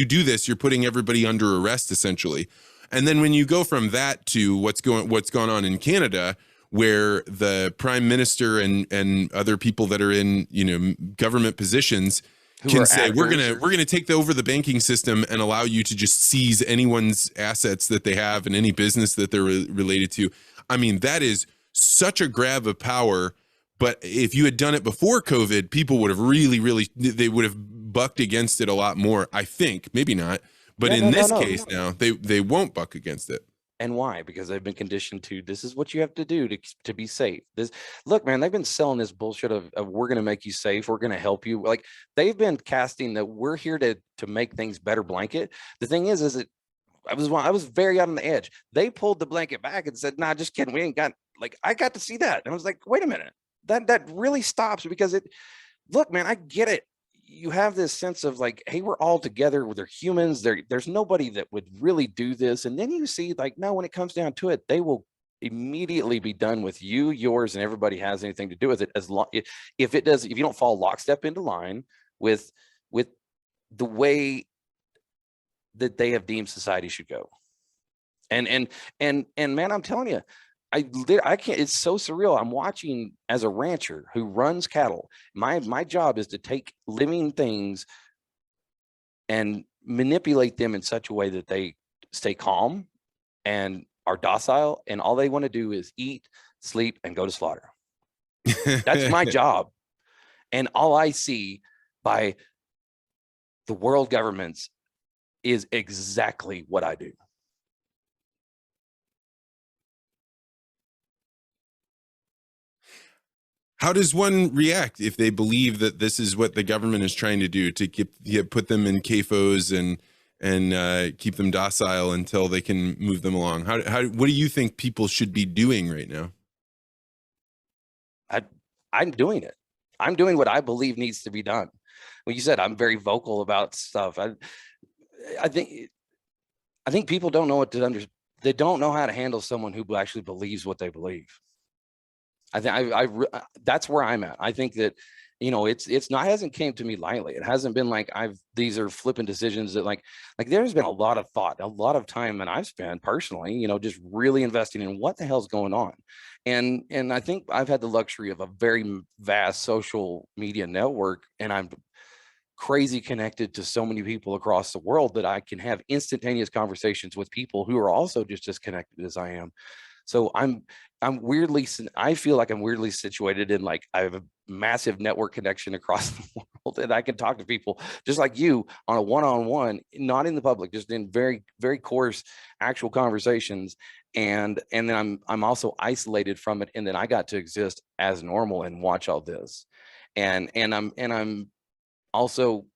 do this, you're putting everybody under arrest essentially. And then when you go from that to what's gone on in Canada, where the prime minister and other people that are in government positions can say, we're gonna take over the banking system and allow you to just seize anyone's assets that they have and any business that they're related to. I mean, that is such a grab of power. But if you had done it before COVID, people would have they would have bucked against it a lot more. I think, maybe not, but in this case now they won't buck against it. And why? Because they've been conditioned to, this is what you have to do to be safe. Look, man, they've been selling this bullshit of we're going to make you safe. We're going to help you. Like, they've been casting that we're here to make things better blanket. The thing is that I was very out on the edge. They pulled the blanket back and said, nah, just kidding. We ain't got, like I got to see that. And I was like, wait a minute, that really stops, because look, man, I get it. You have this sense of like, hey, we're all together, they're humans. There's nobody that would really do this. And then you see like, no, when it comes down to it, they will immediately be done with you, yours, and everybody has anything to do with it. As long if you don't fall lockstep into line with the way that they have deemed society should go. And man, I'm telling you, I can't, it's so surreal. I'm watching as a rancher who runs cattle. My job is to take living things and manipulate them in such a way that they stay calm and are docile, and all they want to do is eat, sleep, and go to slaughter. That's my job. And all I see by the world governments is exactly what I do. How does one react if they believe that this is what the government is trying to do to put them in CAFOs and keep them docile until they can move them along? What do you think people should be doing right now? I'm doing it. I'm doing what I believe needs to be done. Well, you said I'm very vocal about stuff. I think people don't know what to understand. They don't know how to handle someone who actually believes what they believe. That's where I'm at. I think that, it's not, hasn't came to me lightly. It hasn't been like these are flipping decisions that like there's been a lot of thought, a lot of time that I've spent personally, just really investing in what the hell's going on. And I think I've had the luxury of a very vast social media network, and I'm crazy connected to so many people across the world that I can have instantaneous conversations with people who are also just as connected as I am. So I feel like I'm weirdly situated in, like, I have a massive network connection across the world, and I can talk to people just like you on a one-on-one, not in the public, just in very, very coarse actual conversations. And then I'm also isolated from it. And then I got to exist as normal and watch all this. And I'm also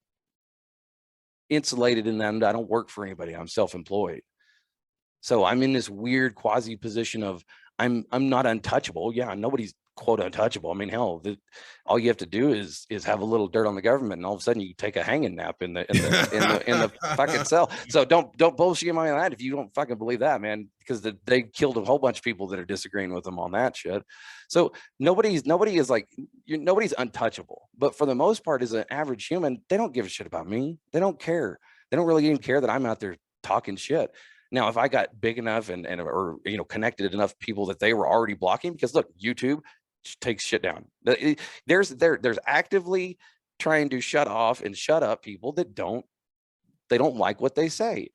insulated in that I don't work for anybody. I'm self-employed. So I'm in this weird quasi position of I'm not untouchable. Yeah, nobody's quote untouchable. I mean, hell, all you have to do is have a little dirt on the government, and all of a sudden you take a hanging nap in the fucking cell. So don't bullshit me on that if you don't fucking believe that, man, because they killed a whole bunch of people that are disagreeing with them on that shit. So nobody's untouchable. But for the most part, as an average human, they don't give a shit about me. They don't care. They don't really even care that I'm out there talking shit. Now, if I got big enough or connected enough people that they were already blocking, because look, YouTube takes shit down. There's actively trying to shut off and shut up people that don't like what they say.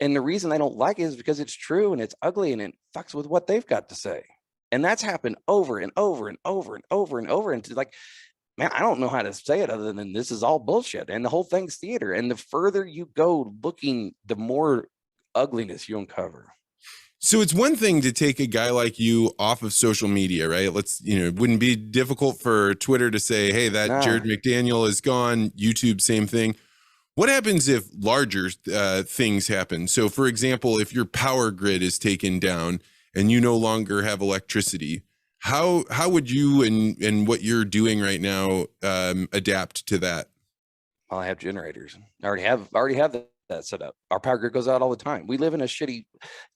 And the reason they don't like it is because it's true and it's ugly and it fucks with what they've got to say. And that's happened over and over and over and over and over. And like, man, I don't know how to say it other than this is all bullshit. And the whole thing's theater. And the further you go looking, the more ugliness you uncover. So it's one thing to take a guy like you off of social media, right? It wouldn't be difficult for Twitter to say, hey, Jerod McDaniel is gone. YouTube, same thing. What happens if larger things happen? So for example, if your power grid is taken down and you no longer have electricity, how would you and what you're doing right now adapt to that? Well, I have generators. I already have that set up. Our power grid goes out all the time. We live in a shitty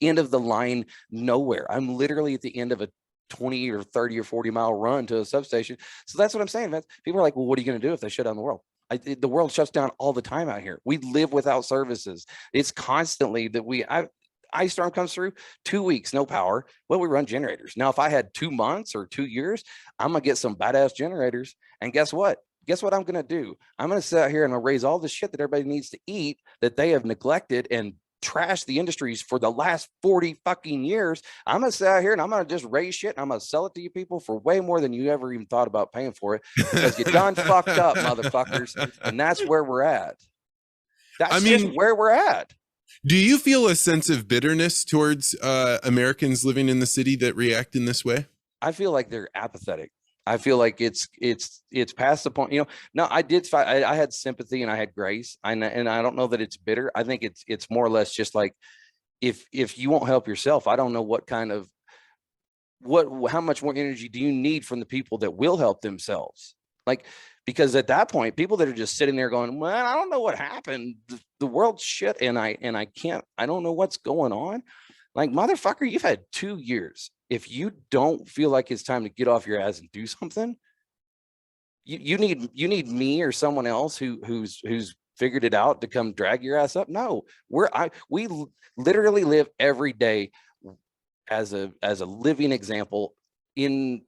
end of the line nowhere. I'm literally at the end of a 20 or 30 or 40 mile run to a substation. So that's what I'm saying, man. People are like, well, what are you going to do if they shut down the world? The world shuts down all the time out here. We live without services. It's constantly that ice storm comes through, 2 weeks, no power. Well, we run generators. Now, if I had 2 months or 2 years, I'm going to get some badass generators. And guess what? Guess what I'm going to do? I'm going to sit out here and I'm going to raise all the shit that everybody needs to eat that they have neglected and trashed the industries for the last 40 fucking years. I'm going to sit out here and I'm going to just raise shit and I'm going to sell it to you people for way more than you ever even thought about paying for it, because you done fucked up, motherfuckers. And that's where we're at. That's just where we're at. Do you feel a sense of bitterness towards Americans living in the city that react in this way? I feel like they're apathetic. I feel like it's past the point. No, I had sympathy and I had grace, and I don't know that it's bitter. I think it's more or less just like, if you won't help yourself, I don't know what kind of how much more energy do you need from the people that will help themselves? Like, because at that point, people that are just sitting there going, well, I don't know what happened. The world's shit. And I don't know what's going on. Like, motherfucker, you've had 2 years. If you don't feel like it's time to get off your ass and do something, you need me or someone else who's figured it out to come drag your ass up. No, we literally live every day as a living example, in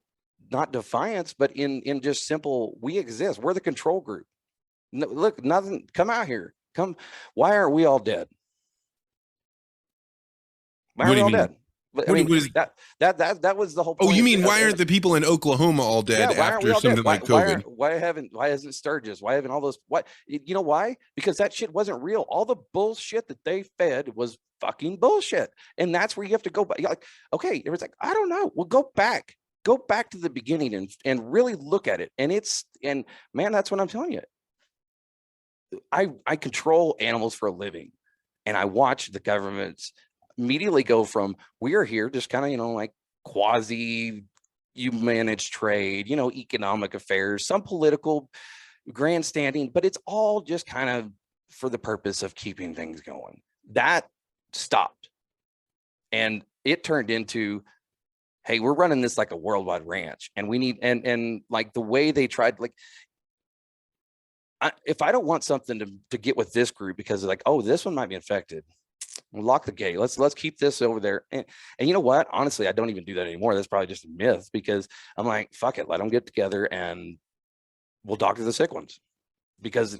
not defiance, but in just simple, we exist. We're the control group. No, look, nothing, come out here. Come. Why aren't we all dead? Why are we all dead? But, I mean, that was the whole point. Oh, you mean why aren't the people in Oklahoma all dead after something like COVID? Why hasn't Sturgis? Why haven't all those? What, you know why? Because that shit wasn't real. All the bullshit that they fed was fucking bullshit, and that's where you have to go back. You're like, okay, it was like, I don't know. Well, go back to the beginning and really look at it. And man, that's what I'm telling you. I control animals for a living, and I watch the government's immediately go from, we are here just kind of, like quasi, you manage trade, economic affairs, some political grandstanding, but it's all just kind of for the purpose of keeping things going. That stopped, and it turned into, hey, we're running this like a worldwide ranch, and we need, and like the way they tried, like, if I don't want something to get with this group because they're like, oh, this one might be infected, we'll lock the gate. Let's keep this over there. And you know what? Honestly, I don't even do that anymore. That's probably just a myth, because I'm like, fuck it, let them get together and we'll doctor the sick ones. Because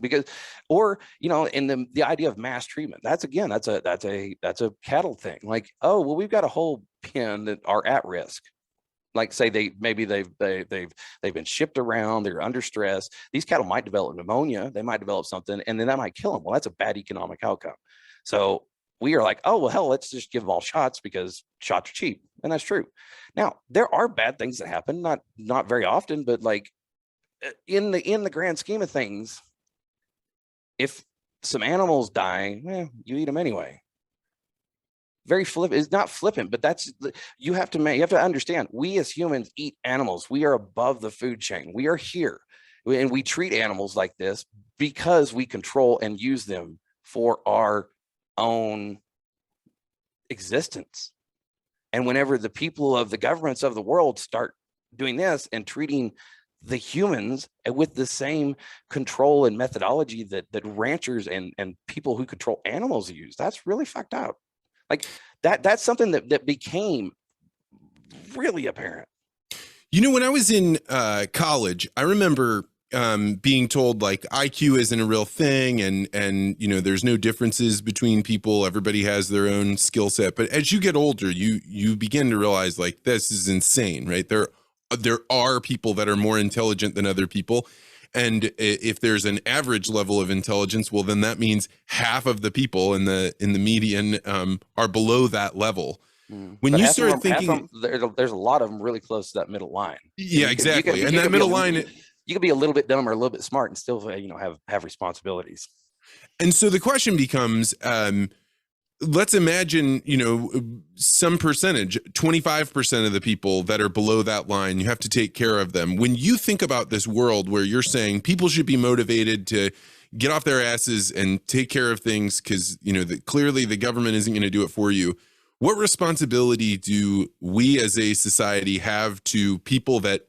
or in the idea of mass treatment, that's a cattle thing. Like, oh, well, we've got a whole pen that are at risk. Like, say they've been shipped around, they're under stress. These cattle might develop pneumonia, they might develop something, and then that might kill them. Well, that's a bad economic outcome. So we are like, oh, well, hell, let's just give them all shots because shots are cheap. And that's true. Now, there are bad things that happen, not very often, but like in the grand scheme of things, if some animals die, you eat them anyway. Very flippant. It's not flippant, but that's, you have to understand, we as humans eat animals. We are above the food chain. We are here, and we treat animals like this because we control and use them for our own existence. And whenever the people of the governments of the world start doing this and treating the humans with the same control and methodology that ranchers and people who control animals use, that's really fucked up. Like, that's something that became really apparent. When I was in college, I remember being told like IQ isn't a real thing, and there's no differences between people. Everybody has their own skill set. But as you get older, you begin to realize like this is insane, right? There are people that are more intelligent than other people. And if there's an average level of intelligence, well, then that means half of the people in the median are below that level. When you start thinking, there's a lot of them really close to that middle line. Yeah, exactly. And that middle line, you could be a little bit dumb or a little bit smart and still, have responsibilities. And so the question becomes, let's imagine, some percentage, 25% of the people that are below that line, you have to take care of them. When you think about this world where you're saying people should be motivated to get off their asses and take care of things because, clearly the government isn't going to do it for you, what responsibility do we as a society have to people that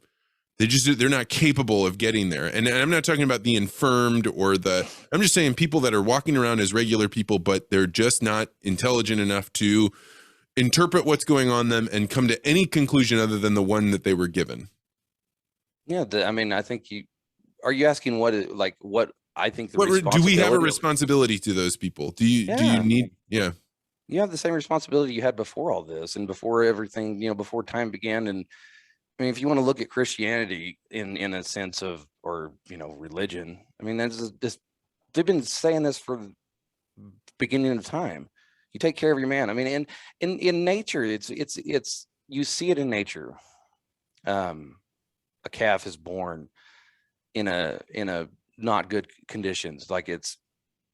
they're not capable of getting there? And I'm not talking about the infirmed I'm just saying people that are walking around as regular people, but they're just not intelligent enough to interpret what's going on them and come to any conclusion other than the one that they were given. Yeah. I think are you asking what I think do we have a responsibility to those people? Do you need, yeah. You have the same responsibility you had before all this and before everything, before time began. And if you want to look at Christianity in a sense of, or, religion, that's this, they've been saying this for the beginning of time. You take care of your man. In nature, it's you see it in nature. A calf is born in a not good conditions. Like, it's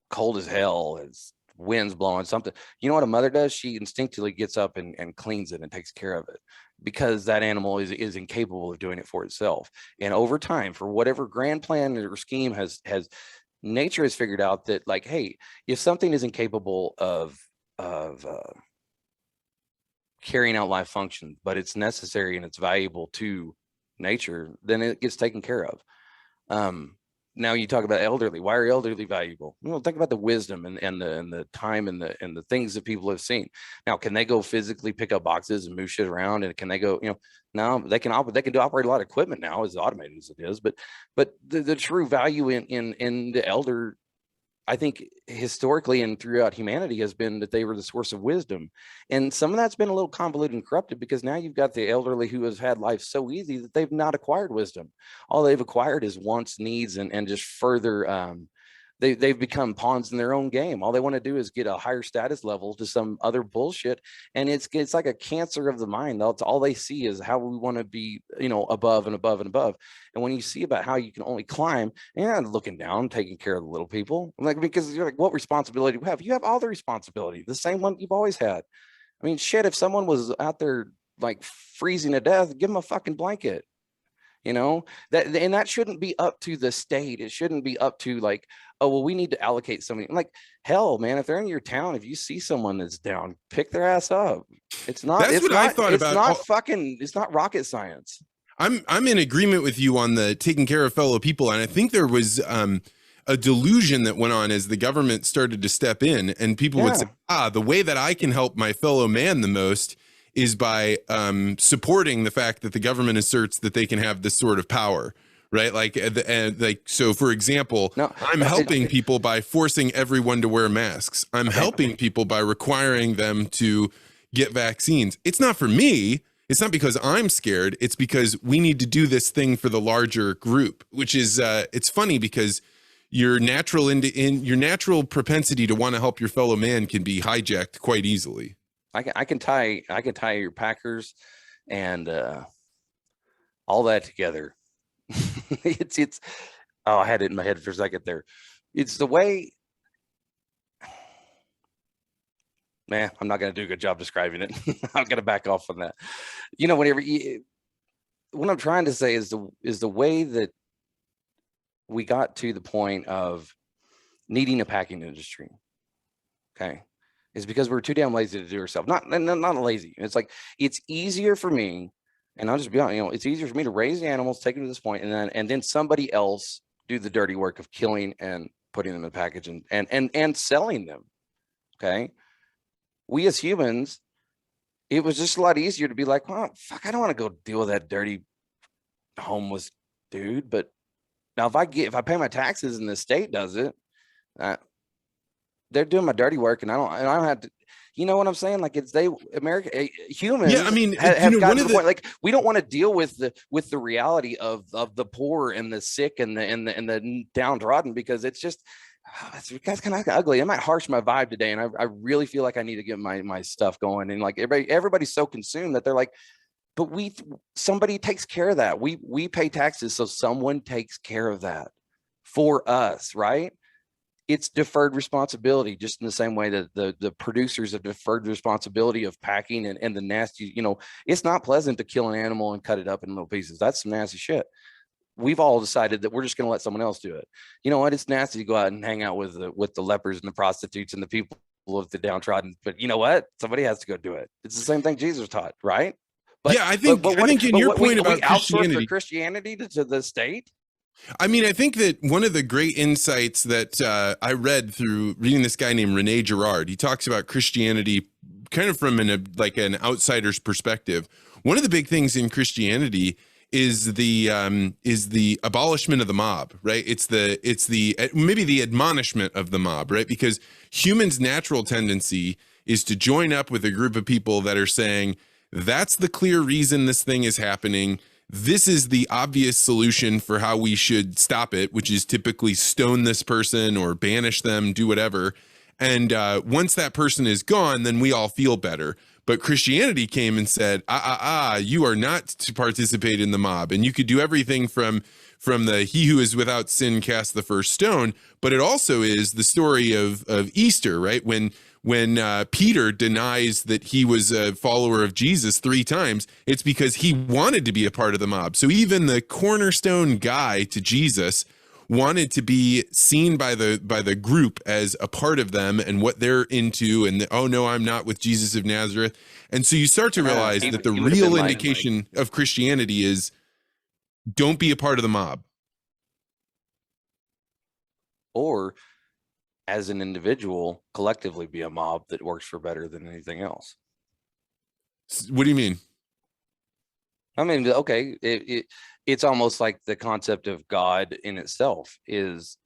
cold as hell. It's wind's blowing something. You know what a mother does? She instinctively gets up and cleans it and takes care of it, because that animal is incapable of doing it for itself. And over time, for whatever grand plan or scheme has nature has figured out that, like, hey, if something is incapable of carrying out life function, but it's necessary and it's valuable to nature, then it gets taken care of. Now you talk about elderly. Why are elderly valuable? Well, think about the wisdom and the time and the things that people have seen. Now, can they go physically pick up boxes and move shit around? And can they go, no, they can operate a lot of equipment now, as automated as it is. But the true value in the elder, I think historically and throughout humanity, has been that they were the source of wisdom. And some of that's been a little convoluted and corrupted, because now you've got the elderly who has had life so easy that they've not acquired wisdom. All they've acquired is wants, needs, and just further, they've become pawns in their own game. All they want to do is get a higher status level to some other bullshit. And it's like a cancer of the mind. That's all they see, is how we want to be, above and above and above. And when you see about how you can only climb, and you're not looking down, taking care of the little people, like, because you're like, what responsibility do you have? You have all the responsibility, the same one you've always had. I mean, shit, if someone was out there like freezing to death, give them a fucking blanket. That shouldn't be up to the state. It shouldn't be up to like, oh, well, we need to allocate somebody. Like, hell, man, if they're in your town, if you see someone that's down, pick their ass up. It's not. That's what I thought about. It's not rocket science. I'm in agreement with you on the taking care of fellow people, and I think there was a delusion that went on as the government started to step in, and people would say, the way that I can help my fellow man the most is by supporting the fact that the government asserts that they can have this sort of power, right? So for example, I'm helping people by forcing everyone to wear masks. I'm helping people by requiring them to get vaccines. It's not for me. It's not because I'm scared. It's because we need to do this thing for the larger group, which is, it's funny because your natural your natural propensity to want to help your fellow man can be hijacked quite easily. I can tie your Packers and all that together. it's I had it in my head for a second there. It's the way, man, I'm not going to do a good job describing it. I'm going to back off on that. What I'm trying to say is the way that we got to the point of needing a packing industry. Okay. Is because we're too damn lazy to do it ourselves. Not lazy. It's like, it's easier for me, and I'll just be honest, it's easier for me to raise the animals, take them to this point, and then somebody else do the dirty work of killing and putting them in a package and selling them. Okay. We as humans, it was just a lot easier to be like, well, fuck, I don't want to go deal with that dirty homeless dude. But now if I pay my taxes and the state does it, they're doing my dirty work, and I don't have to. You know what I'm saying? Like, it's humans. Yeah, I mean, have gotten to the point, like, we don't want to deal with the reality of the poor and the sick and the downtrodden, because it's just, it's kind of ugly. It might harsh my vibe today, and I really feel like I need to get my stuff going. And like, everybody's so consumed that they're like, but somebody takes care of that. We pay taxes, so someone takes care of that for us, right? It's deferred responsibility, just in the same way that the producers have deferred the responsibility of packing and the nasty, it's not pleasant to kill an animal and cut it up in little pieces. That's some nasty shit. We've all decided that we're just going to let someone else do it. You know what? It's nasty to go out and hang out with the lepers and the prostitutes and the people of the downtrodden. But you know what? Somebody has to go do it. It's the same thing Jesus taught, right? But, yeah, I think in your point about Christianity to the state. I mean, I think that one of the great insights that I read through reading this guy named Rene Girard, he talks about Christianity kind of from an outsider's perspective. One of the big things in Christianity is the abolishment of the mob, right? It's maybe the admonishment of the mob, right? Because humans' natural tendency is to join up with a group of people that are saying, that's the clear reason this thing is happening. This is the obvious solution for how we should stop it, which is typically stone this person or banish them, do whatever. And once that person is gone, then we all feel better. But Christianity came and said, you are not to participate in the mob. And you could do everything from from the he who is without sin cast the first stone, but it also is the story of Easter, right? When Peter denies that he was a follower of Jesus 3 times, it's because he wanted to be a part of the mob. So even the cornerstone guy to Jesus wanted to be seen by the group as a part of them and what they're into, and oh no, I'm not with Jesus of Nazareth. And so you start to realize that the real indication of Christianity is don't be a part of the mob. Or as an individual, collectively be a mob that works for better than anything else. What do you mean? I mean, okay, it's almost like the concept of God in itself is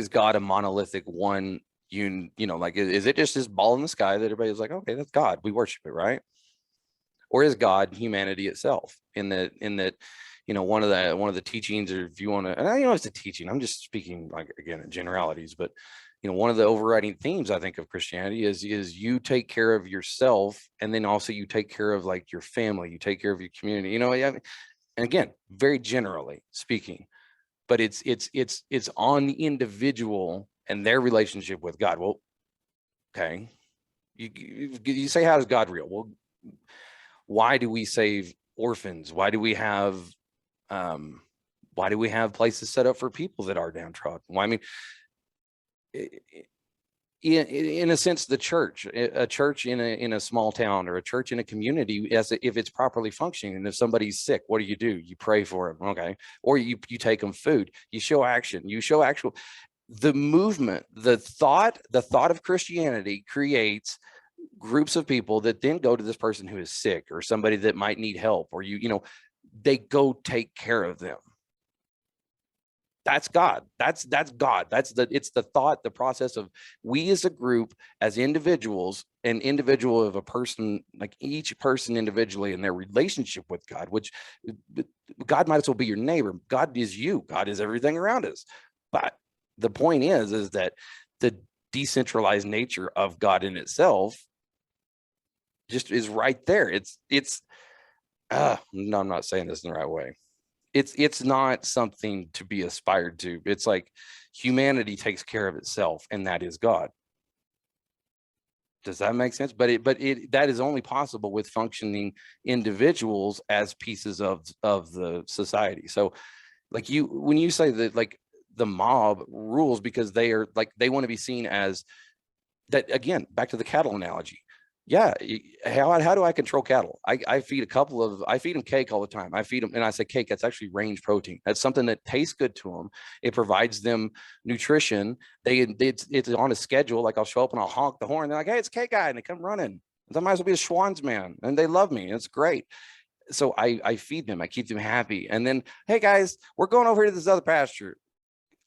God a monolithic one, like, is it just this ball in the sky that everybody's like, okay, that's God, we worship it, right? Or is God humanity itself in that, one of the teachings, or if you want to, and it's a teaching, I'm just speaking like, again, in generalities, but one of the overriding themes I think of Christianity is you take care of yourself, and then also you take care of like your family, you take care of your community, and again, very generally speaking, but it's on the individual and their relationship with God. Well, okay, you say, how is God real? Well, why do we save orphans? Why do we have places set up for people that are downtrodden? Well, I mean, in a sense, a church in a small town, or a church in a community, if it's properly functioning, and if somebody's sick, what do? You pray for them, okay? Or you take them food, you show action, you show actual, the movement, the thought of Christianity creates groups of people that then go to this person who is sick, or somebody that might need help, or they go take care of them. That's God. That's God. It's the thought, the process of we as a group, as individuals, an individual of a person, like each person individually in their relationship with God, which God might as well be your neighbor. God is you. God is everything around us. But the point is that the decentralized nature of God in itself just is right there. No, I'm not saying this in the right way. It's not something to be aspired to. It's like humanity takes care of itself, and that is God. Does that make sense? But that is only possible with functioning individuals as pieces of the society. So like when you say that, like, the mob rules because they are like, they want to be seen as that, again, back to the cattle analogy. Yeah, how do I control cattle? I feed them cake all the time. I feed them, and I say cake, that's actually range protein. That's something that tastes good to them. It provides them nutrition. It's on a schedule. Like, I'll show up and I'll honk the horn. They're like, hey, it's cake guy, and they come running. I might as well be a Schwann's man, and they love me. It's great. So I feed them. I keep them happy. And then, hey guys, we're going over to this other pasture.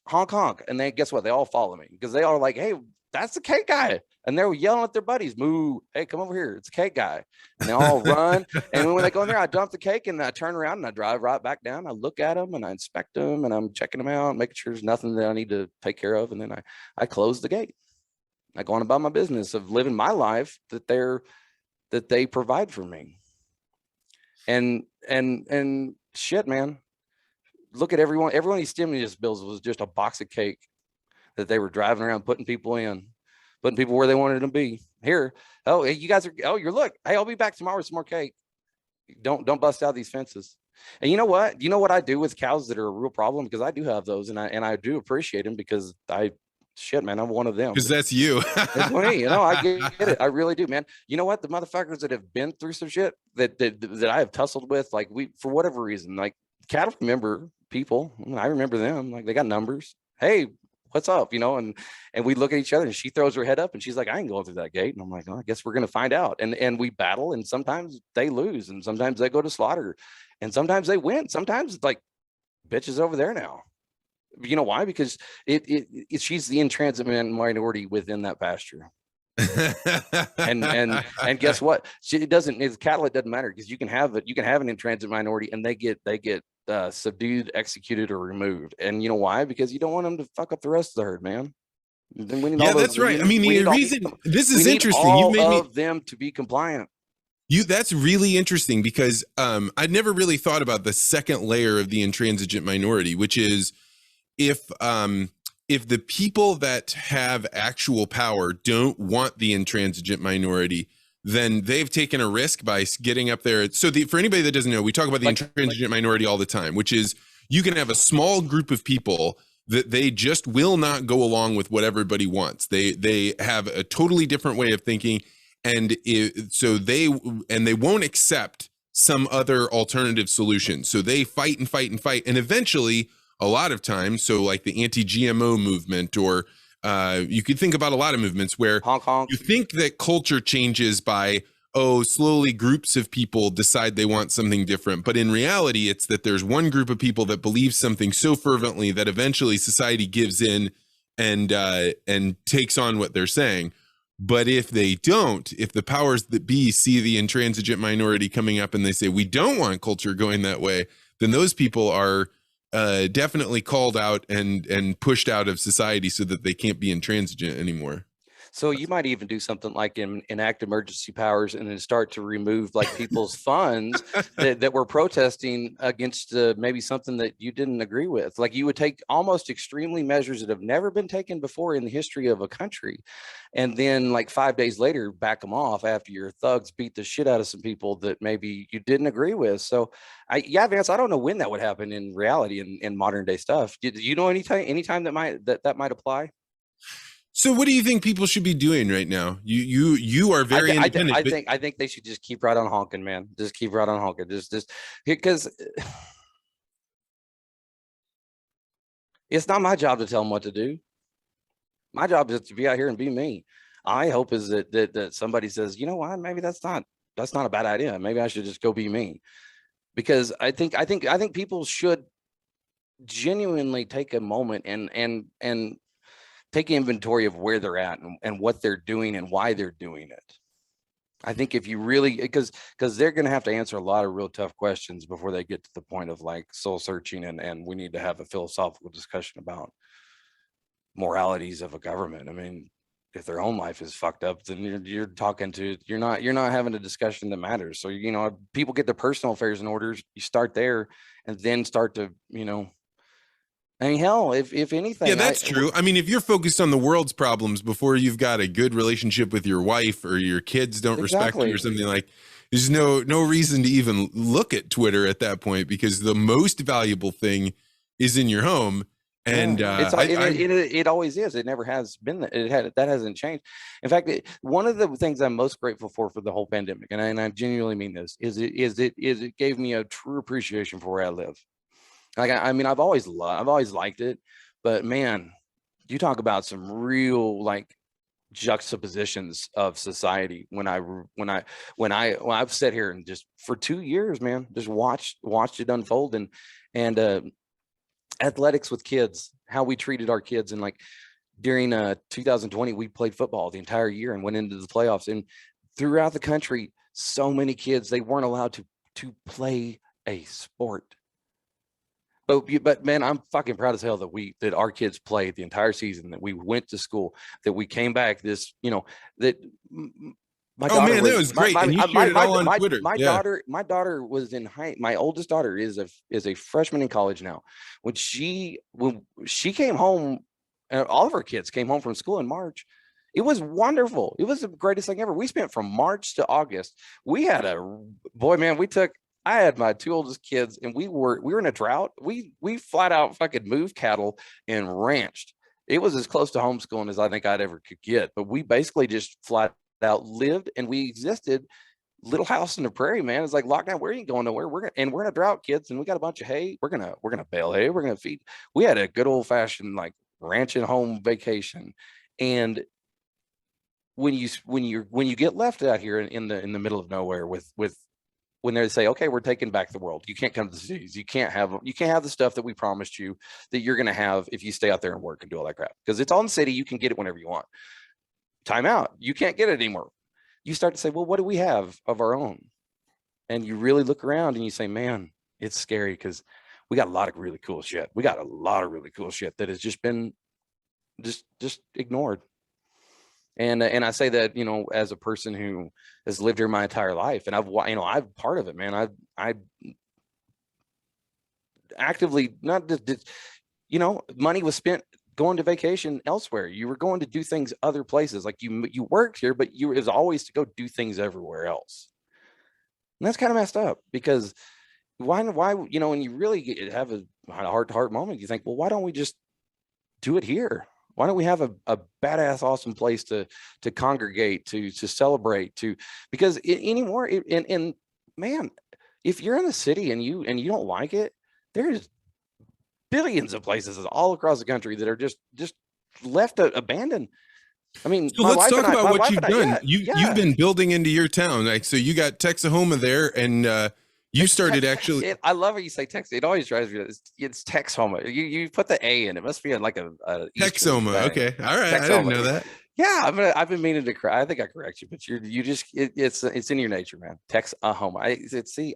Honk honk, and guess what? They all follow me because they all like, hey, that's the cake guy. And they're yelling at their buddies, moo, hey, come over here. It's a cake guy. And they all run. And when they go in there, I dump the cake, and I turn around and I drive right back down. I look at them and I inspect them, and I'm checking them out, making sure there's nothing that I need to take care of. And then I close the gate. I go on about my business of living my life that they provide for me. And shit, man, look at everyone of these stimulus bills was just a box of cake that they were driving around, putting people where they wanted them to be. Here, oh, you guys are, oh, look, hey, I'll be back tomorrow with some more cake. Don't bust out these fences. And you know what I do with cows that are a real problem, because I do have those, and I do appreciate them, because shit, man, I'm one of them. Because that's you. That's me. I get it. I really do, man. You know what? The motherfuckers that have been through some shit that I have tussled with, like, for whatever reason, like, cattle remember people. I remember them. Like, they got numbers. Hey, what's up? And we look at each other, and she throws her head up and she's like, I ain't going through that gate. And I'm like, oh, I guess we're going to find out. And we battle, and sometimes they lose, and sometimes they go to slaughter, and sometimes they win. Sometimes, like, bitches over there now. You know why? Because she's the intransigent minority within that pasture. and guess what? It's cattle. It doesn't matter, because you can have an intransigent minority, and they get subdued, executed, or removed. And you know why? Because you don't want them to fuck up the rest of the herd, man. That's right. I mean, the reason this is interesting, you made them to be compliant. That's really interesting because I'd never really thought about the second layer of the intransigent minority, which is if the people that have actual power don't want the intransigent minority, then they've taken a risk by getting up there. So for anybody that doesn't know, we talk about the intransigent minority all the time, which is you can have a small group of people that they just will not go along with what everybody wants. They have a totally different way of thinking, and they won't accept some other alternative solution. So they fight and fight and fight, and eventually, a lot of times, so like the anti-GMO movement, or you could think about a lot of movements where honk, honk. You think that culture changes by, slowly groups of people decide they want something different. But in reality, it's that there's one group of people that believes something so fervently that eventually society gives in and takes on what they're saying. But if they don't, if the powers that be see the intransigent minority coming up and they say, we don't want culture going that way, then those people are definitely called out and pushed out of society so that they can't be intransigent anymore. So you might even do something like enact emergency powers and then start to remove like people's funds that were protesting against maybe something that you didn't agree with. Like you would take almost extremely measures that have never been taken before in the history of a country. And then like 5 days later, back them off after your thugs beat the shit out of some people that maybe you didn't agree with. So Vance, I don't know when that would happen in reality in modern day stuff. Do you know any time that might apply? So what do you think people should be doing right now? You are very independent. I think they should just keep right on honking, man. Just keep right on honking. Just because it's not my job to tell them what to do. My job is to be out here and be me. I hope is that somebody says, you know what, maybe that's not a bad idea. Maybe I should just go be me. Because I think people should genuinely take a moment and take inventory of where they're at and what they're doing and why they're doing it. I think if you really, because they're going to have to answer a lot of real tough questions before they get to the point of like soul searching and we need to have a philosophical discussion about moralities of a government. I mean, if their own life is fucked up, then you're not having a discussion that matters. So, people get their personal affairs in order. You start there and then start to, I mean, hell, if anything. Yeah, that's true. I mean, if you're focused on the world's problems before you've got a good relationship with your wife or your kids don't respect you or something, like there's no reason to even look at Twitter at that point, because the most valuable thing is in your home. And it always is. It never has been that hasn't changed. In fact, one of the things I'm most grateful for the whole pandemic, and I genuinely mean this, is it gave me a true appreciation for where I live. Like, I mean, I've always liked it, but man, you talk about some real like juxtapositions of society when I've sat here and just for 2 years, man, just watched it unfold and athletics with kids, how we treated our kids. And like during 2020, we played football the entire year and went into the playoffs, and throughout the country, so many kids, they weren't allowed to play a sport. But man, I'm fucking proud as hell that our kids played the entire season, that we went to school, that we came back. That my daughter that was great. And you shared it all on Twitter. My daughter was in high. My oldest daughter is a freshman in college now. When she came home, all of our kids came home from school in March. It was wonderful. It was the greatest thing ever. We spent from March to August. We had I had my 2 oldest kids, and we were in a drought. We flat out fucking moved cattle and ranched. It was as close to homeschooling as I think I'd ever could get. But we basically just flat out lived, and we existed. Little house in the prairie, man. It's like lockdown. We ain't going nowhere. We're in a drought, kids, and we got a bunch of hay. We're gonna bale hay. We're gonna feed. We had a good old fashioned like ranching home vacation. And when you get left out here in the middle of nowhere with when they say, okay, we're taking back the world. You can't come to the cities. You can't have the stuff that we promised you that you're going to have if you stay out there and work and do all that crap. Because it's all in the city. You can get it whenever you want. Time out. You can't get it anymore. You start to say, well, what do we have of our own? And you really look around and you say, man, it's scary because we got a lot of really cool shit. We got a lot of really cool shit that has just been just ignored. And I say that, as a person who has lived here my entire life, and I'm part of it, man. I actively, not just, money was spent going to vacation elsewhere. You were going to do things other places. Like you worked here, but it was always to go do things everywhere else. And that's kind of messed up, because why, when you really have a heart-to-heart moment, you think, well, why don't we just do it here? Why don't we have a badass, awesome place to congregate, to celebrate, because anymore, and man, if you're in the city and you don't like it, there's billions of places all across the country that are just left abandoned. I mean, so let's talk about what you've done. You've been building into your town. Like, so you got Texahoma there, and you started actually. I love how you say Texas. It always drives me. It's Texahoma. You put the A in. It must be like a Texahoma. Okay, all right. Texahoma. I didn't know that. Yeah, I've been meaning to cry. I think I correct you, but it's in your nature, man. Texahoma. See,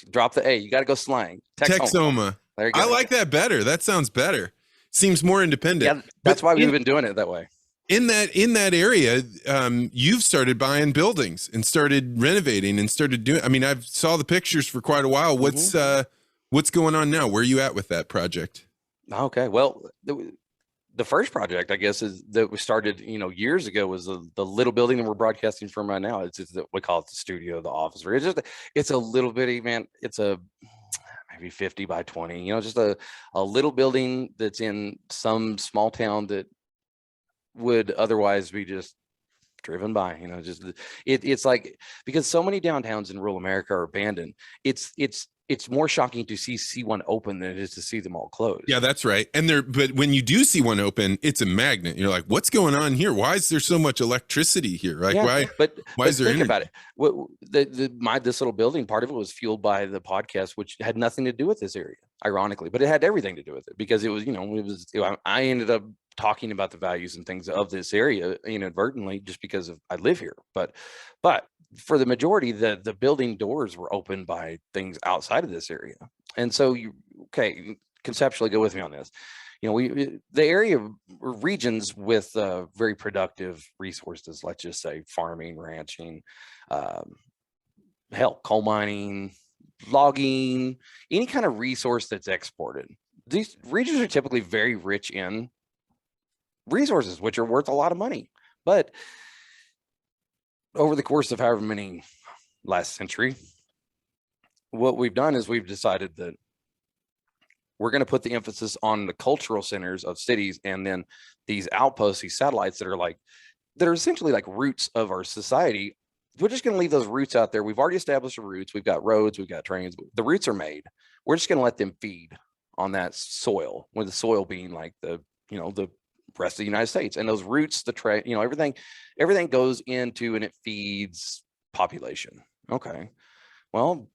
drop the A. You got to go slang. Texahoma. There you go. I like that better. That sounds better. Seems more independent. Yeah, that's why we've been doing it that way. In that area, you've started buying buildings and started renovating and started doing. I mean, I've saw the pictures for quite a while. What's going on now? Where are you at with that project? Okay, well, the first project, I guess, is that we started, years ago, was the little building that we're broadcasting from right now. We call it the studio, the office. It's a little bitty, man. It's a maybe 50 by 20. Just a little building that's in some small town that would otherwise be just driven by. It's like, because so many downtowns in rural America are abandoned, it's more shocking to see one open than it is to see them all closed. Yeah, that's right. But when you do see one open, it's a magnet. You're like, what's going on here? Why is there so much electricity here? Like, why is there? Think about it. This little building, part of it was fueled by the podcast, which had nothing to do with this area, ironically, but it had everything to do with it, because it was, I ended up talking about the values and things of this area inadvertently, just because I live here. But for the majority, the building doors were opened by things outside of this area. And so conceptually go with me on this. The area regions with very productive resources, let's just say farming, ranching, coal mining, logging, any kind of resource that's exported. These regions are typically very rich in resources, which are worth a lot of money. But over the course of however many last century, what we've done is we've decided that we're going to put the emphasis on the cultural centers of cities, and then these outposts, these satellites that are essentially like roots of our society. We're just going to leave those roots out there. We've already established the roots. We've got roads, we've got trains. The roots are made. We're just going to let them feed on that soil, with the soil being like the rest of the United States. And those roots, everything goes into, and it feeds population. Okay. Well,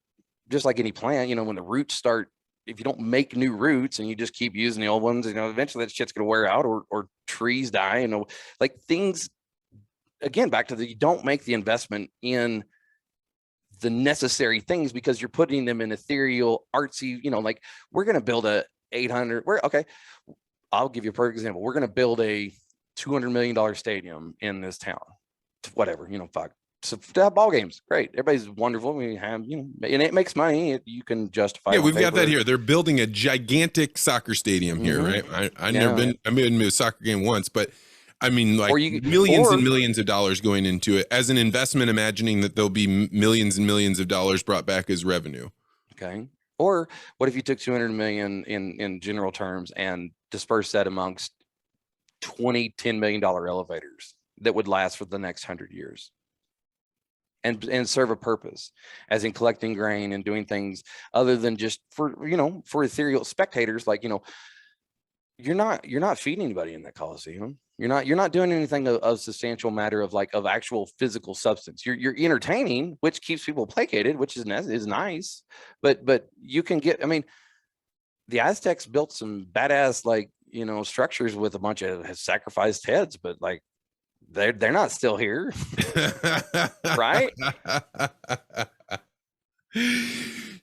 just like any plant, when the roots start, if you don't make new roots and you just keep using the old ones, eventually that shit's going to wear out, or trees die, like things, again, back to you don't make the investment in the necessary things, because you're putting them in ethereal, artsy, like we're going to build a 800, I'll give you a perfect example. We're going to build a $200 million stadium in this town, whatever, fuck. So to have ball games, great. Everybody's wonderful. We have, and it makes money. You can justify. Yeah, we've got that here. They're building a gigantic soccer stadium here, right? I've been to a soccer game once, but I mean, like millions and millions of dollars going into it as an investment, imagining that there'll be millions and millions of dollars brought back as revenue. Okay. Or what if you took 200 million in general terms and dispersed that amongst 20 $10 million elevators that would last for the next 100 years and serve a purpose, as in collecting grain and doing things other than just for ethereal spectators. Like, you're not feeding anybody in that Coliseum. You're not doing anything of substantial matter of actual physical substance. You're entertaining, which keeps people placated, which is nice. But you can get, the Aztecs built some badass structures with a bunch of sacrificed heads, but they're not still here. Right?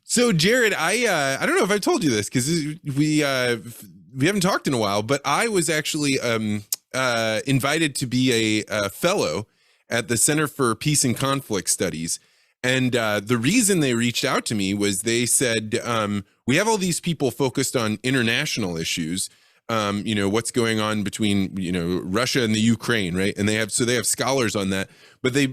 So Jerod, I don't know if I told you this, because we haven't talked in a while, but I was actually invited to be a fellow at the Center for Peace and Conflict Studies. And the reason they reached out to me was they said, we have all these people focused on international issues, what's going on between, Russia and the Ukraine, right? And they have scholars on that. But they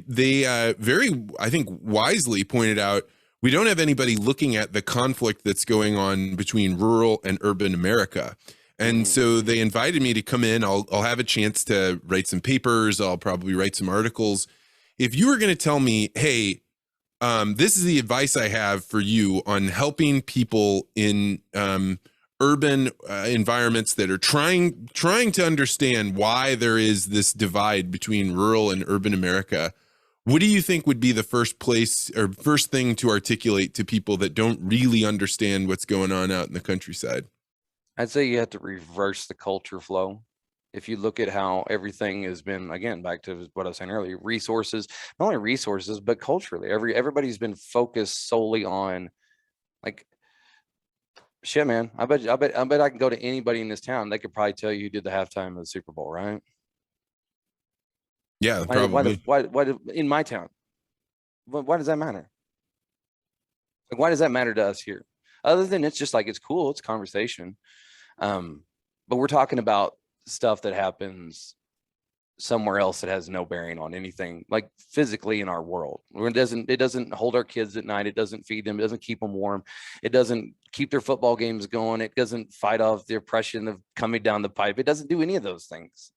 very, I think, wisely pointed out, we don't have anybody looking at the conflict that's going on between rural and urban America. And so they invited me to come in. I'll have a chance to write some papers. I'll probably write some articles. If you were going to tell me, hey, this is the advice I have for you on helping people in urban environments that are trying to understand why there is this divide between rural and urban America, what do you think would be the first place or first thing to articulate to people that don't really understand what's going on out in the countryside? I'd say you have to reverse the culture flow. If you look at how everything has been, again, back to what I was saying earlier, resources, not only resources, but culturally, everybody's been focused solely on, like, shit, man. I bet I can go to anybody in this town. They could probably tell you who did the halftime of the Super Bowl, right? Yeah, probably. Why in my town? Why does that matter? Like, why does that matter to us here? Other than it's just like, it's cool, it's conversation. But we're talking about stuff that happens somewhere else that has no bearing on anything, like physically in our world. It doesn't hold our kids at night. It doesn't feed them. It doesn't keep them warm. It doesn't keep their football games going. It doesn't fight off the oppression of coming down the pipe. It doesn't do any of those things.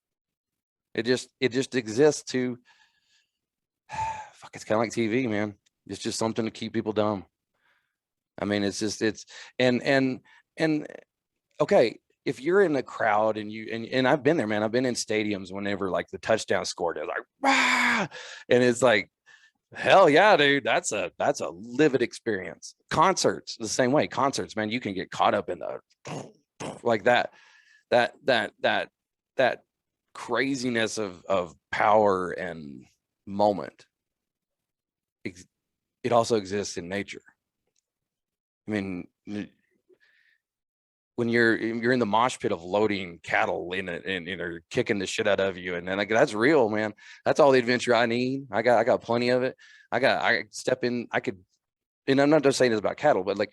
It just exists to, fuck, it's kind of like TV, man. It's just something to keep people dumb. I mean, okay, if you're in a crowd and I've been there, man, I've been in stadiums whenever like the touchdown scored, it's like, rah! And it's like, hell yeah, dude, that's a livid experience. Concerts, the same way. Concerts, man, you can get caught up in the like that craziness of power and moment. It also exists in nature. I mean, when you're in the mosh pit of loading cattle in it and they're kicking the shit out of you, and then like, that's real, man. That's all the adventure I need. I got plenty of it. I step in. And I'm not just saying this about cattle, but like,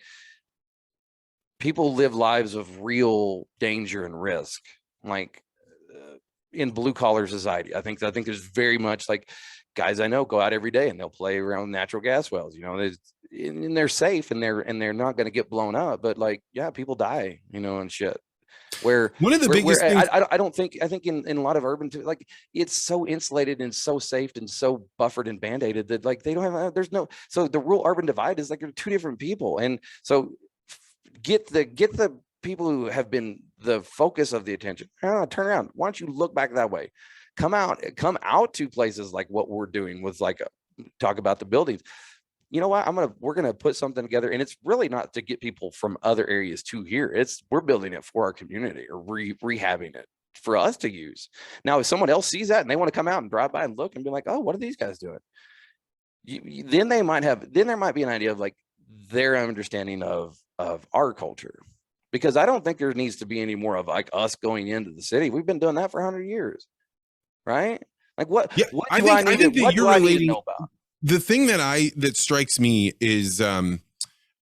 people live lives of real danger and risk, like in blue collar society. I think there's very much like guys I know go out every day and they'll play around natural gas wells, and they're safe and they're not going to get blown up, but like, yeah, people die, and shit. Where one of the biggest things, I think in a lot of urban, like, it's so insulated and so safe and so buffered and band-aided that like they don't have, so the rural urban divide is like they're two different people. And so get the people who have been the focus of the attention, turn around. Why don't you look back that way? Come out to places like what we're doing with, like, talk about the buildings. You know what? We're gonna put something together, and it's really not to get people from other areas to here. We're building it for our community, or rehabbing it for us to use. Now, if someone else sees that and they want to come out and drive by and look and be like, oh, what are these guys doing? Then there might be an idea of like their understanding of our culture, because I don't think there needs to be any more of like us going into the city. We've been doing that for 100 years, right? Like what? Yeah, what do I need to know about? The thing that strikes me is I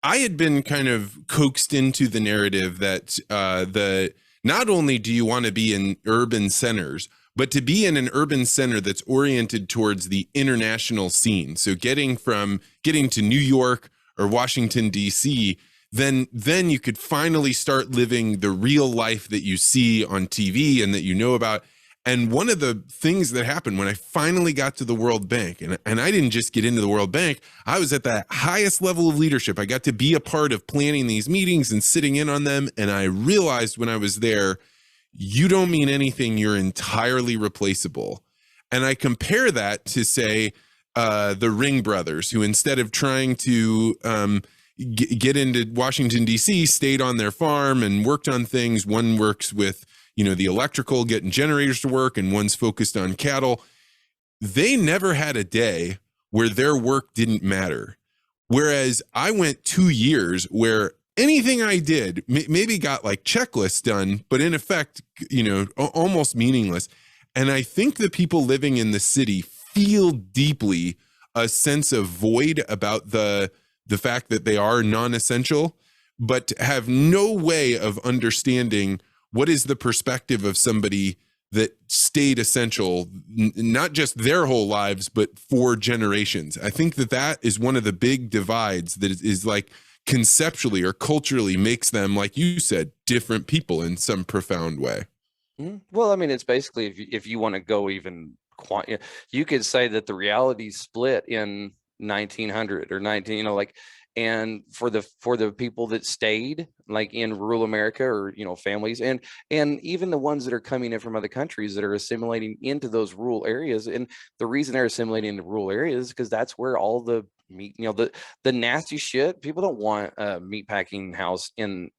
had been kind of coaxed into the narrative that not only do you want to be in urban centers, but to be in an urban center that's oriented towards the international scene. So getting to New York or Washington, D.C., then you could finally start living the real life that you see on TV and that you know about. And one of the things that happened when I finally got to the World Bank, and I didn't just get into the World Bank, I was at the highest level of leadership. I got to be a part of planning these meetings and sitting in on them. And I realized when I was there, you don't mean anything, you're entirely replaceable. And I compare that to, say, the Ring brothers, who instead of trying to get into Washington, D.C., stayed on their farm and worked on things. One works with the electrical, getting generators to work, and one's focused on cattle. They never had a day where their work didn't matter. Whereas I went 2 years where anything I did maybe got like checklists done, but in effect, almost meaningless. And I think the people living in the city feel deeply a sense of void about the fact that they are non-essential, but have no way of understanding what is the perspective of somebody that stayed essential, not just their whole lives, but for generations. I think that is one of the big divides that is like conceptually or culturally makes them, like you said, different people in some profound way. Well, I mean, it's basically if you want to go even you could say that the reality split in 1900 or 19, and for the people that stayed like in rural America, or families, and even the ones that are coming in from other countries that are assimilating into those rural areas. And the reason they're assimilating into rural areas is because that's where all the meat, the nasty shit. People don't want a meat packing house in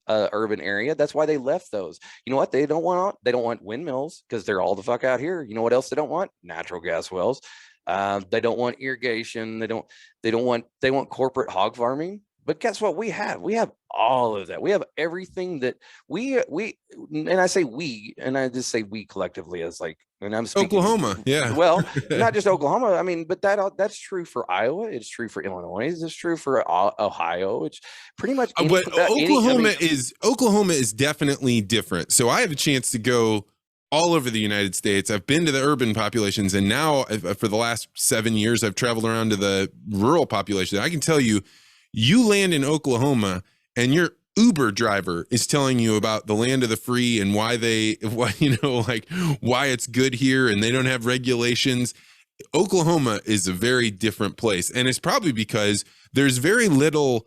urban area. That's why they left those. You know what they don't want? They don't want windmills because they're all the fuck out here. You know what else they don't want? Natural gas wells. They don't want irrigation. They want corporate hog farming. But guess what? We have all of that. We have everything that we and I say we, and I just say we collectively as like, and I'm speaking Oklahoma. Yeah. Well, not just Oklahoma. I mean, but that's true for Iowa. It's true for Illinois. It's true for Ohio. It's pretty much. But Oklahoma is definitely different. So I have a chance to go all over the United States. I've been to the urban populations, and now for the last 7 years, I've traveled around to the rural population. I can tell you, you land in Oklahoma and your Uber driver is telling you about the land of the free and why it's good here and they don't have regulations. Oklahoma is a very different place. And it's probably because there's very little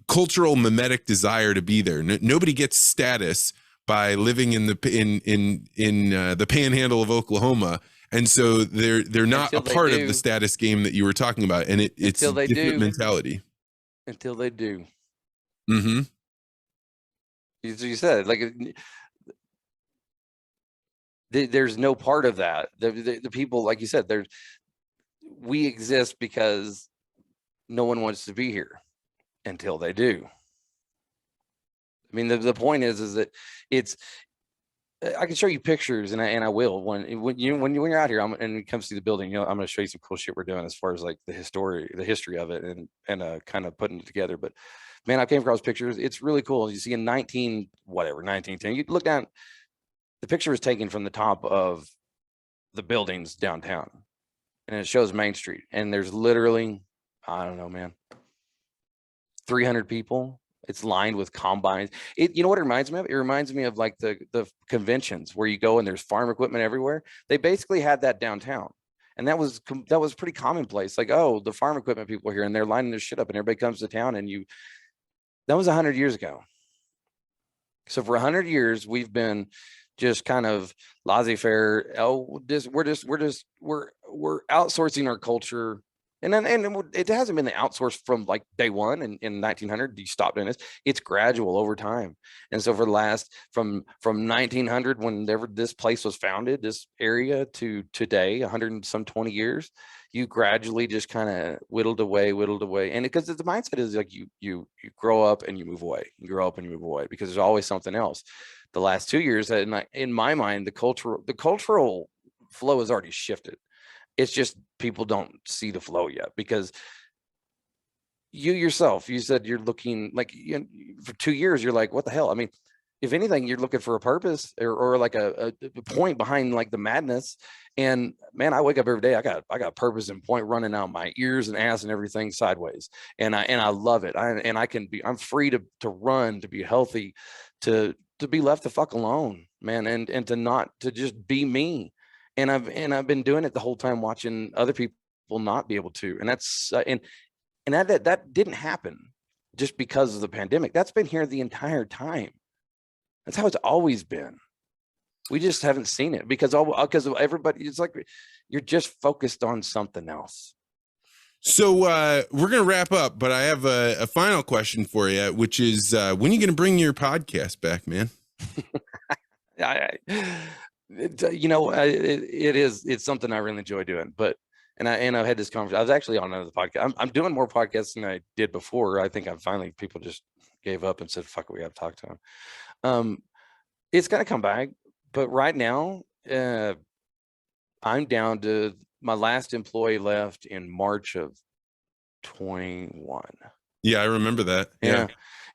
cultural mimetic desire to be there. Nobody gets status by living in the panhandle of Oklahoma. And so they're not a part of the status game that you were talking about. And it's a different mentality. Until they do. Mm-hmm. You said, like, there's no part of that. The people, like you said, we exist because no one wants to be here until they do. I mean, the point is that I can show you pictures, and I will when you're out here, and you come see the building. I'm going to show you some cool shit we're doing as far as like the history of it, and kind of putting it together. But man, I came across pictures. It's really cool. You see in 1910, you look down. The picture was taken from the top of the buildings downtown, and it shows Main Street. And there's literally, I don't know, man, 300 people. It's lined with combines. You know what it reminds me of? It reminds me of like the conventions where you go and there's farm equipment everywhere. They basically had that downtown, and that was pretty commonplace. Like, oh, the farm equipment people are here, and they're lining their shit up, and everybody comes to town. And that was 100 years ago. So for 100 years, we've been just kind of laissez-faire. Oh, we're outsourcing our culture. And it hasn't been outsourced from like day one in 1900. You stopped doing this. It's gradual over time. And so for the last from 1900, whenever this place was founded, this area, to today, 120 years, you gradually just kind of whittled away. And because the mindset is like you grow up and you move away. You grow up and you move away because there's always something else. The last 2 years, in my mind, the cultural flow has already shifted. It's just people don't see the flow yet because you yourself, you said you're looking like for 2 years, you're like, what the hell? I mean, if anything, you're looking for a purpose or like a point behind like the madness. And man, I wake up every day. I got purpose and point running out my ears and ass and everything sideways. And I love it. I'm free to run, to be healthy, to be left the fuck alone, man. And to just be me. And I've been doing it the whole time, watching other people not be able to. And that's and that didn't happen just because of the pandemic. That's been here the entire time. That's how it's always been. We just haven't seen it because everybody, it's like you're just focused on something else. So we're going to wrap up, but I have a final question for you, which is when are you going to bring your podcast back, man? It's something I really enjoy doing, and I've had this conversation. I was actually on another podcast. I'm doing more podcasts than I did before. I think people just gave up and said, fuck it, we got to talk to them. It's going to come back. But right now, I'm down to my last employee left in March of 21. Yeah, I remember that. Yeah.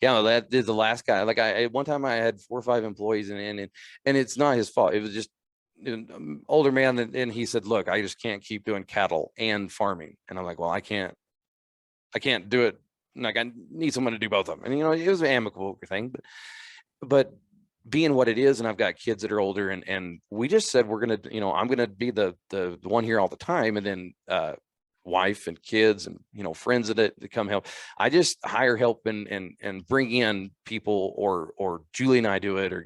Yeah, that is the last guy. Like at one time I had 4 or 5 employees and it's not his fault. It was just an older man, and he said, look, I just can't keep doing cattle and farming. And I'm like, well, I can't do it. Like, I need someone to do both of them. And it was an amicable thing, but being what it is, and I've got kids that are older, and we just said we're gonna, I'm gonna be the one here all the time, and then wife and kids and friends that come help. I just hire help and bring in people, or Julie and I do it, or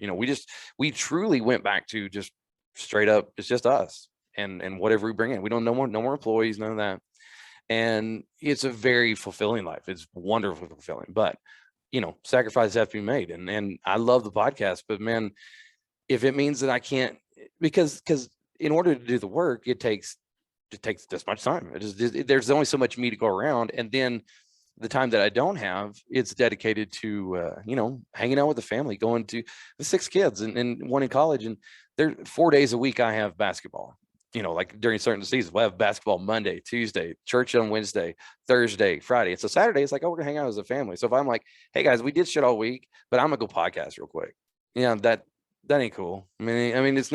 we truly went back to just straight up, it's just us and whatever we bring in. We don't no more employees, none of that. And it's a very fulfilling life. It's wonderfully fulfilling, but sacrifices have to be made. And I love the podcast, but man, if it means that I can't, because in order to do the work, it takes this much time. There's only so much me to go around. And then the time that I don't have, it's dedicated to, hanging out with the family, going to the 6 kids and one in college. And there 4 days a week, I have basketball, like during certain seasons, we'll have basketball Monday, Tuesday, church on Wednesday, Thursday, Friday. It's a Saturday. It's like, oh, we're gonna hang out as a family. So if I'm like, hey guys, we did shit all week, but I'm gonna go podcast real quick. That ain't cool. I mean, it's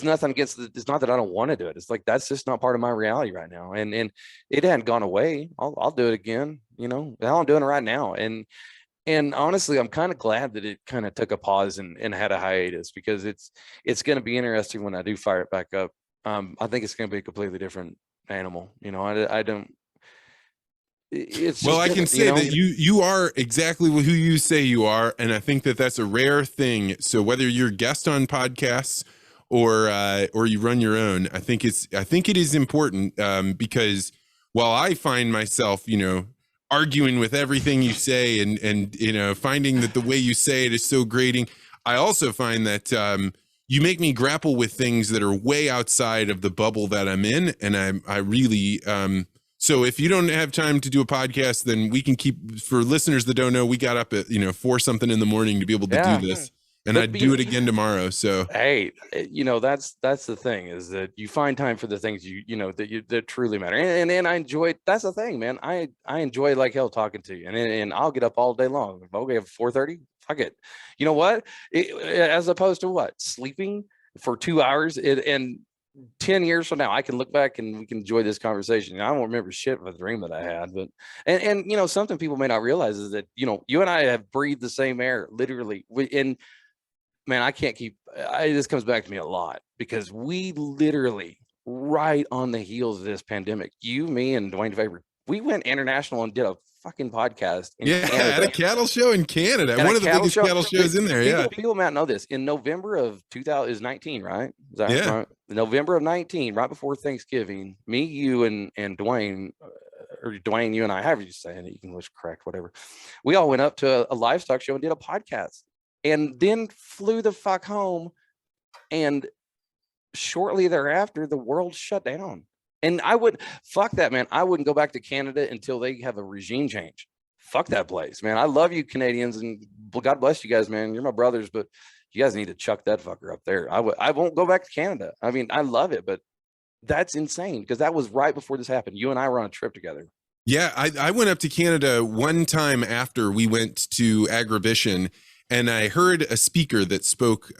nothing against it's not that I don't want to do it. It's like, that's just not part of my reality right now. And it hadn't gone away. I'll do it again. Hell, I'm doing it right now. And honestly, I'm kind of glad that it kind of took a pause and had a hiatus, because it's going to be interesting when I do fire it back up. I think it's going to be a completely different animal. I don't. It's well, I can say that you are exactly who you say you are, and I think that that's a rare thing. So whether you're a guest on podcasts or you run your own, I think it is important, because while I find myself, arguing with everything you say and finding that the way you say it is so grating, I also find that you make me grapple with things that are way outside of the bubble that I'm in, and I really. So if you don't have time to do a podcast, then we can keep, for listeners that don't know, we got up at 4 something in the morning to be able to do this, and I'd do it again tomorrow. So hey, that's the thing, is that you find time for the things that truly matter, and I enjoy. That's the thing, man. I enjoy like hell talking to you, and I'll get up all day long. Okay, 4:30, fuck it. You know what? As opposed to what, sleeping for 2 hours, and 10 years from now, I can look back and we can enjoy this conversation. I won't remember shit of a dream that I had, but and something people may not realize is that you and I have breathed the same air, literally. And man, I can't keep. This comes back to me a lot, because we literally, right on the heels of this pandemic, you, me, and Dwayne Faber, we went international and did a fucking podcast in Canada. At a cattle show in Canada, one of the biggest cattle shows in there. People might know this. In November of 2019, right? Is that right? November of 19, right before Thanksgiving, me, you, and Dwayne, or Dwayne, you and I, however you say it, you can list correct, whatever. We all went up to a livestock show and did a podcast, and then flew the fuck home. And shortly thereafter, the world shut down. And fuck that, man. I wouldn't go back to Canada until they have a regime change. Fuck that place, man. I love you Canadians, and God bless you guys, man. You're my brothers, but you guys need to chuck that fucker up there. I won't go back to Canada. I mean, I love it, but that's insane, because that was right before this happened. You and I were on a trip together. Yeah, I went up to Canada one time after we went to Agribition, and I heard a speaker that spoke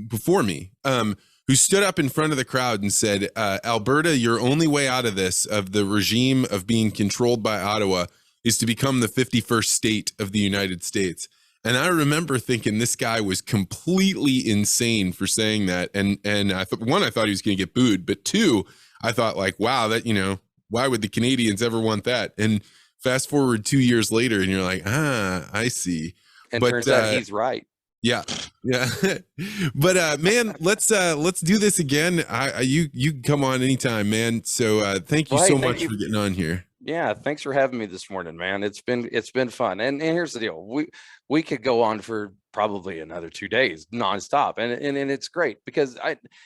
before me, who stood up in front of the crowd and said, Alberta, your only way out of this, of the regime of being controlled by Ottawa, is to become the 51st state of the United States. And I remember thinking this guy was completely insane for saying that. And I thought, one, I thought he was going to get booed, but two, I thought, like, wow, that, why would the Canadians ever want that? And fast forward 2 years later, and you're like, I see. And turns out he's right. Yeah. But man, let's do this again. You can come on anytime, man. So thank you so much for getting on here. Yeah, thanks for having me this morning, man. It's been fun. And here's the deal. We could go on for probably another 2 days nonstop. And it's great, because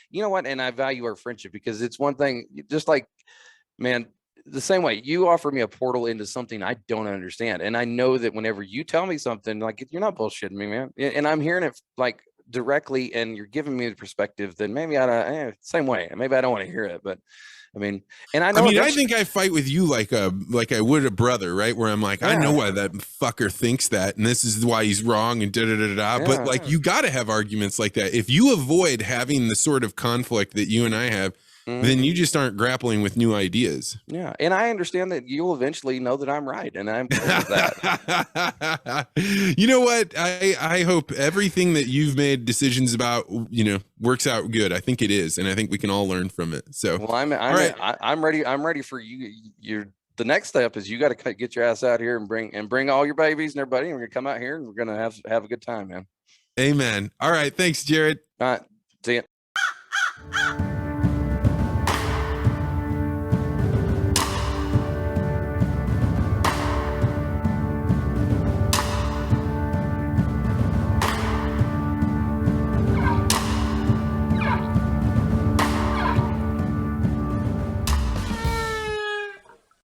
you know what? And I value our friendship, because it's one thing, just like, man, the same way you offer me a portal into something I don't understand. And I know that whenever you tell me something, like, you're not bullshitting me, man. And I'm hearing it like directly and you're giving me the perspective, then maybe I don't, same way. Maybe I don't want to hear it, but I mean, and I know. I mean, I think I fight with you like I would a brother, right? Where I'm like, I know why that fucker thinks that, and this is why he's wrong, and da da da da. But like, you got to have arguments like that. If you avoid having the sort of conflict that you and I have, then you just aren't grappling with new ideas. Yeah, and I understand that you'll eventually know that I'm right, and I'm cool with that. You know what? I hope everything that you've made decisions about, works out good. I think it is, and I think we can all learn from it. So, well, I'm ready. I'm ready for you. The next step is you got to get your ass out here and bring all your babies and everybody. And we're gonna come out here and we're gonna have a good time, man. Amen. All right, thanks, Jerod. All right, see ya.